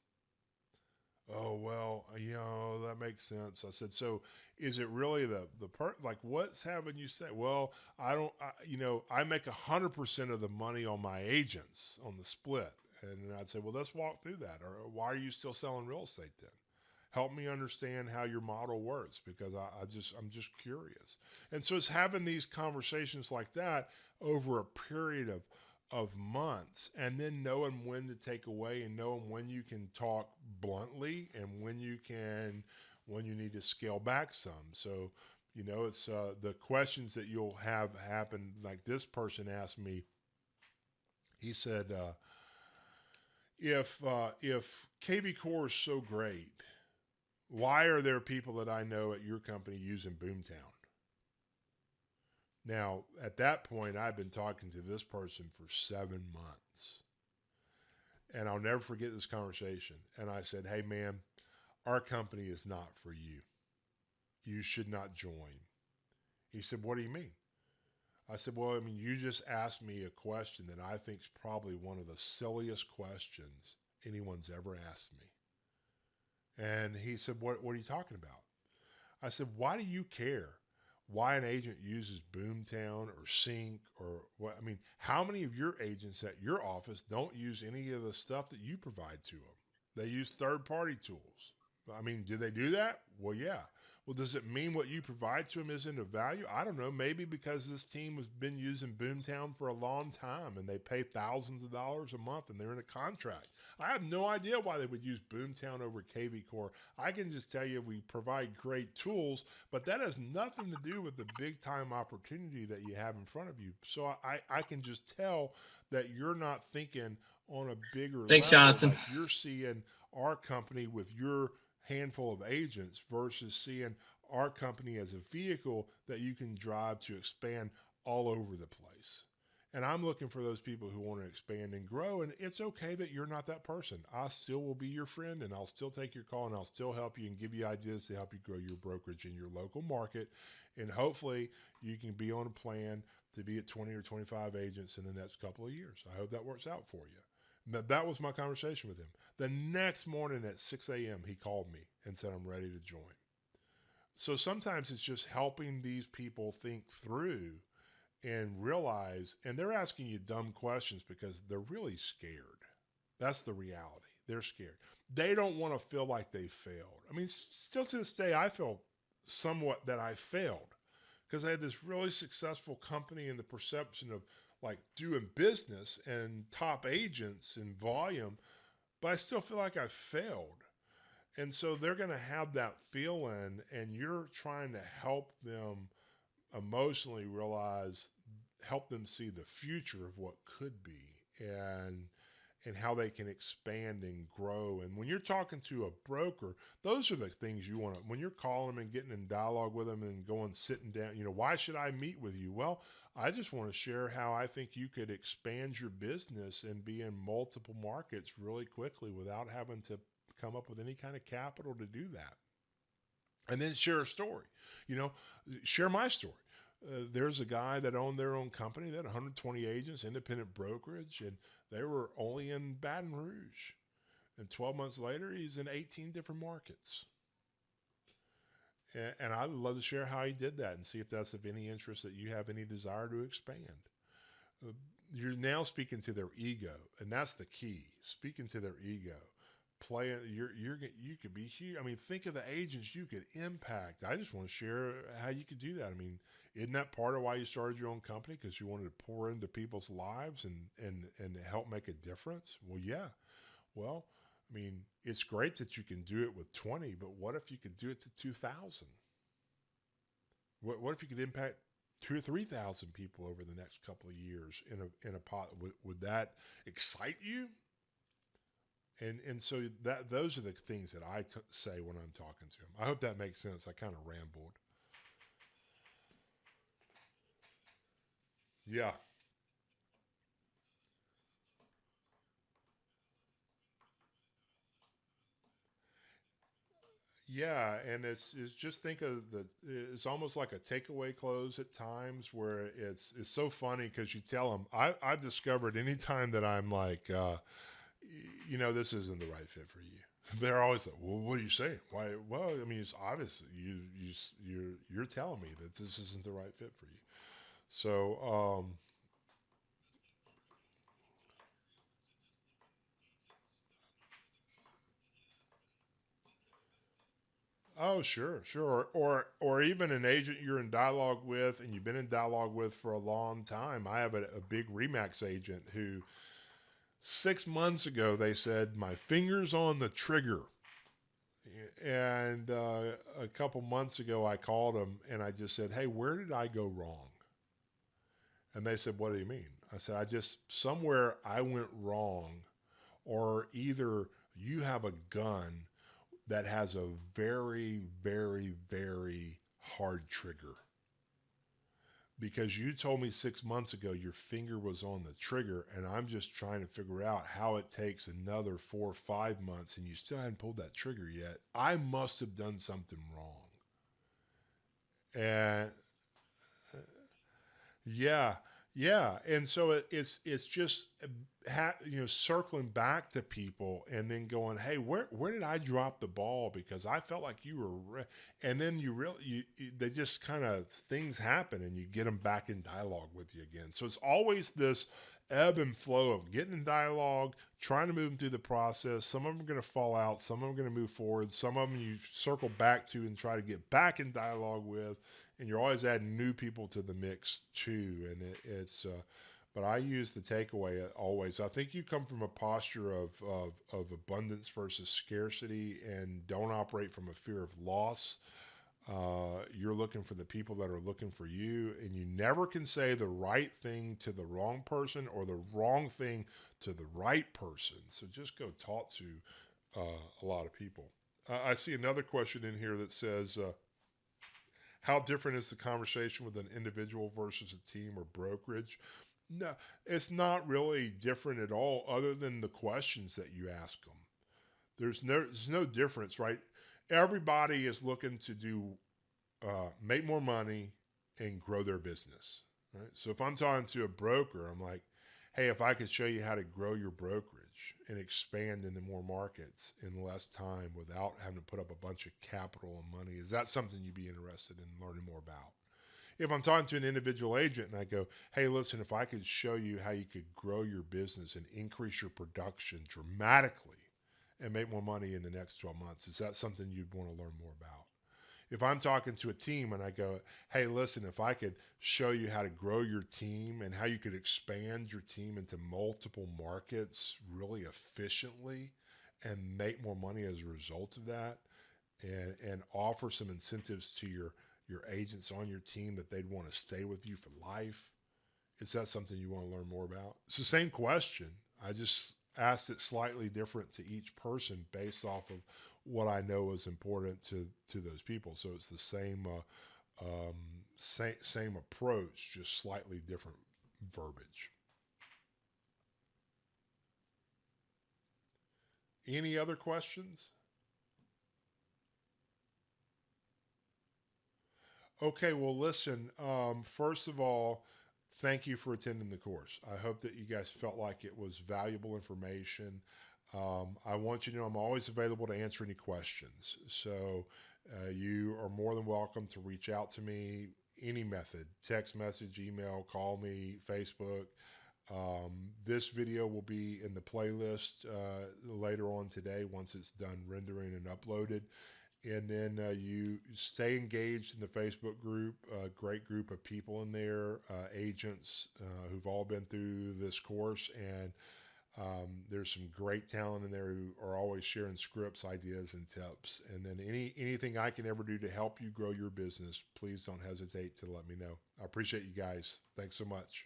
"Oh, well, that makes sense." I said, "So is it really the part, like, what's having you say?" "Well, I make 100% of the money on my agents on the split." And I'd say, "Well, let's walk through that. Or why are you still selling real estate then? Help me understand how your model works, because I'm just curious." And so it's having these conversations like that over a period of months, and then knowing when to take away, and knowing when you can talk bluntly, and when you need to scale back some. So, it's the questions that you'll have happen, like this person asked me. He said, if KV Core is so great, why are there people that I know at your company using Boomtown? Now, at that point, I've been talking to this person for 7 months. And I'll never forget this conversation. And I said, "Hey, man, our company is not for you. You should not join." He said, "What do you mean?" I said, "Well, you just asked me a question that I think is probably one of the silliest questions anyone's ever asked me." And he said, what are you talking about?" I said, "Why do you care why an agent uses Boomtown or Sync or what? How many of your agents at your office don't use any of the stuff that you provide to them? They use third-party tools. Do they do that?" "Well, yeah." "Well, does it mean what you provide to them isn't of value?" "I don't know. Maybe because this team has been using Boomtown for a long time, and they pay thousands of dollars a month, and they're in a contract. I have no idea why they would use Boomtown over KV Core. I can just tell you we provide great tools, but that has nothing to do with the big-time opportunity that you have in front of you. So I can just tell that you're not thinking on a bigger Thanks, level, Jonathan. like you're seeing our company with your handful of agents versus seeing our company as a vehicle that you can drive to expand all over the place. And I'm looking for those people who want to expand and grow. And it's okay that you're not that person. I still will be your friend, and I'll still take your call, and I'll still help you and give you ideas to help you grow your brokerage in your local market. And hopefully you can be on a plan to be at 20 or 25 agents in the next couple of years. I hope that works out for you. Now, that was my conversation with him. The next morning at 6 a.m., he called me and said, I'm ready to join. So sometimes it's just helping these people think through and realize, and they're asking you dumb questions because they're really scared. That's the reality. They're scared. They don't want to feel like they failed. I mean, still to this day, I feel somewhat that I failed because I had this really successful company in the perception of like doing business and top agents and volume, but I still feel like I failed. And so they're going to have that feeling, and you're trying to help them emotionally realize, help them see the future of what could be, and how they can expand and grow. And when you're talking to a broker, those are the things you want to, when you're calling them and getting in dialogue with them and going sitting down, why should I meet with you? Well, I just want to share how I think you could expand your business and be in multiple markets really quickly without having to come up with any kind of capital to do that. And then share a story, share my story. There's a guy that owned their own company that had 120 agents, independent brokerage, and they were only in Baton Rouge. And 12 months later, he's in 18 different markets. And I'd love to share how he did that and see if that's of any interest, that you have any desire to expand. You're now speaking to their ego, and that's the key, speaking to their ego. You could be huge. I mean, think of the agents you could impact. I just want to share how you could do that. I mean, isn't that part of why you started your own company? Because you wanted to pour into people's lives and help make a difference? Well, yeah. Well, I mean, it's great that you can do it with 20, but what if you could do it to 2,000? What if you could impact 2,000 or 3,000 people over the next couple of years in a pot? Would that excite you? And so those are the things that I say when I'm talking to them. I hope that makes sense. I kind of rambled. Yeah. Yeah, and it's just think of it's almost like a takeaway close at times where it's so funny because you tell them, I've discovered anytime that I'm like, this isn't the right fit for you. They're always like, well, what are you saying? Why? Well, I mean, it's obvious. You're telling me that this isn't the right fit for you. So, oh, sure, sure. Or even an agent you're in dialogue with and you've been in dialogue with for a long time. I have a big Remax agent who 6 months ago they said, my finger's on the trigger. And a couple months ago I called them and I just said, hey, where did I go wrong? And they said, what do you mean? I said, somewhere I went wrong, or either you have a gun that has a very, very, very hard trigger. Because you told me 6 months ago your finger was on the trigger, and I'm just trying to figure out how it takes another 4 or 5 months, and you still hadn't pulled that trigger yet. I must have done something wrong. And yeah, yeah. And so it's just circling back to people and then going, hey, where did I drop the ball? Because I felt like you were, and then they just kind of, things happen and you get them back in dialogue with you again. So it's always this ebb and flow of getting in dialogue, trying to move them through the process. Some of them are going to fall out. Some of them are going to move forward. Some of them you circle back to and try to get back in dialogue with. And you're always adding new people to the mix too. And but I use the takeaway always. I think you come from a posture of abundance versus scarcity, and don't operate from a fear of loss. You're looking for the people that are looking for you, and you never can say the right thing to the wrong person or the wrong thing to the right person. So just go talk to a lot of people. I see another question in here that says, How different is the conversation with an individual versus a team or brokerage? No, it's not really different at all, other than the questions that you ask them. There's no difference, right? Everybody is looking to do make more money and grow their business, right? So if I'm talking to a broker, I'm like, hey, if I could show you how to grow your brokerage and expand into more markets in less time without having to put up a bunch of capital and money, is that something you'd be interested in learning more about? If I'm talking to an individual agent and I go, hey, listen, if I could show you how you could grow your business and increase your production dramatically and make more money in the next 12 months, is that something you'd want to learn more about? If I'm talking to a team and I go, hey, listen, if I could show you how to grow your team and how you could expand your team into multiple markets really efficiently and make more money as a result of that, and offer some incentives to your agents on your team that they'd want to stay with you for life, is that something you want to learn more about? It's the same question. I just asked it slightly different to each person based off of what I know is important to those people. So it's the same same approach, just slightly different verbiage. Any other questions? Okay, well, listen, first of all, thank you for attending the course. I hope that you guys felt like it was valuable information. I want you to know I'm always available to answer any questions. So you are more than welcome to reach out to me any method, text message, email, call me, Facebook. This video will be in the playlist later on today once it's done rendering and uploaded. And then you stay engaged in the Facebook group, a great group of people in there, agents who've all been through this course. And there's some great talent in there who are always sharing scripts, ideas, and tips. And then anything I can ever do to help you grow your business, please don't hesitate to let me know. I appreciate you guys. Thanks so much.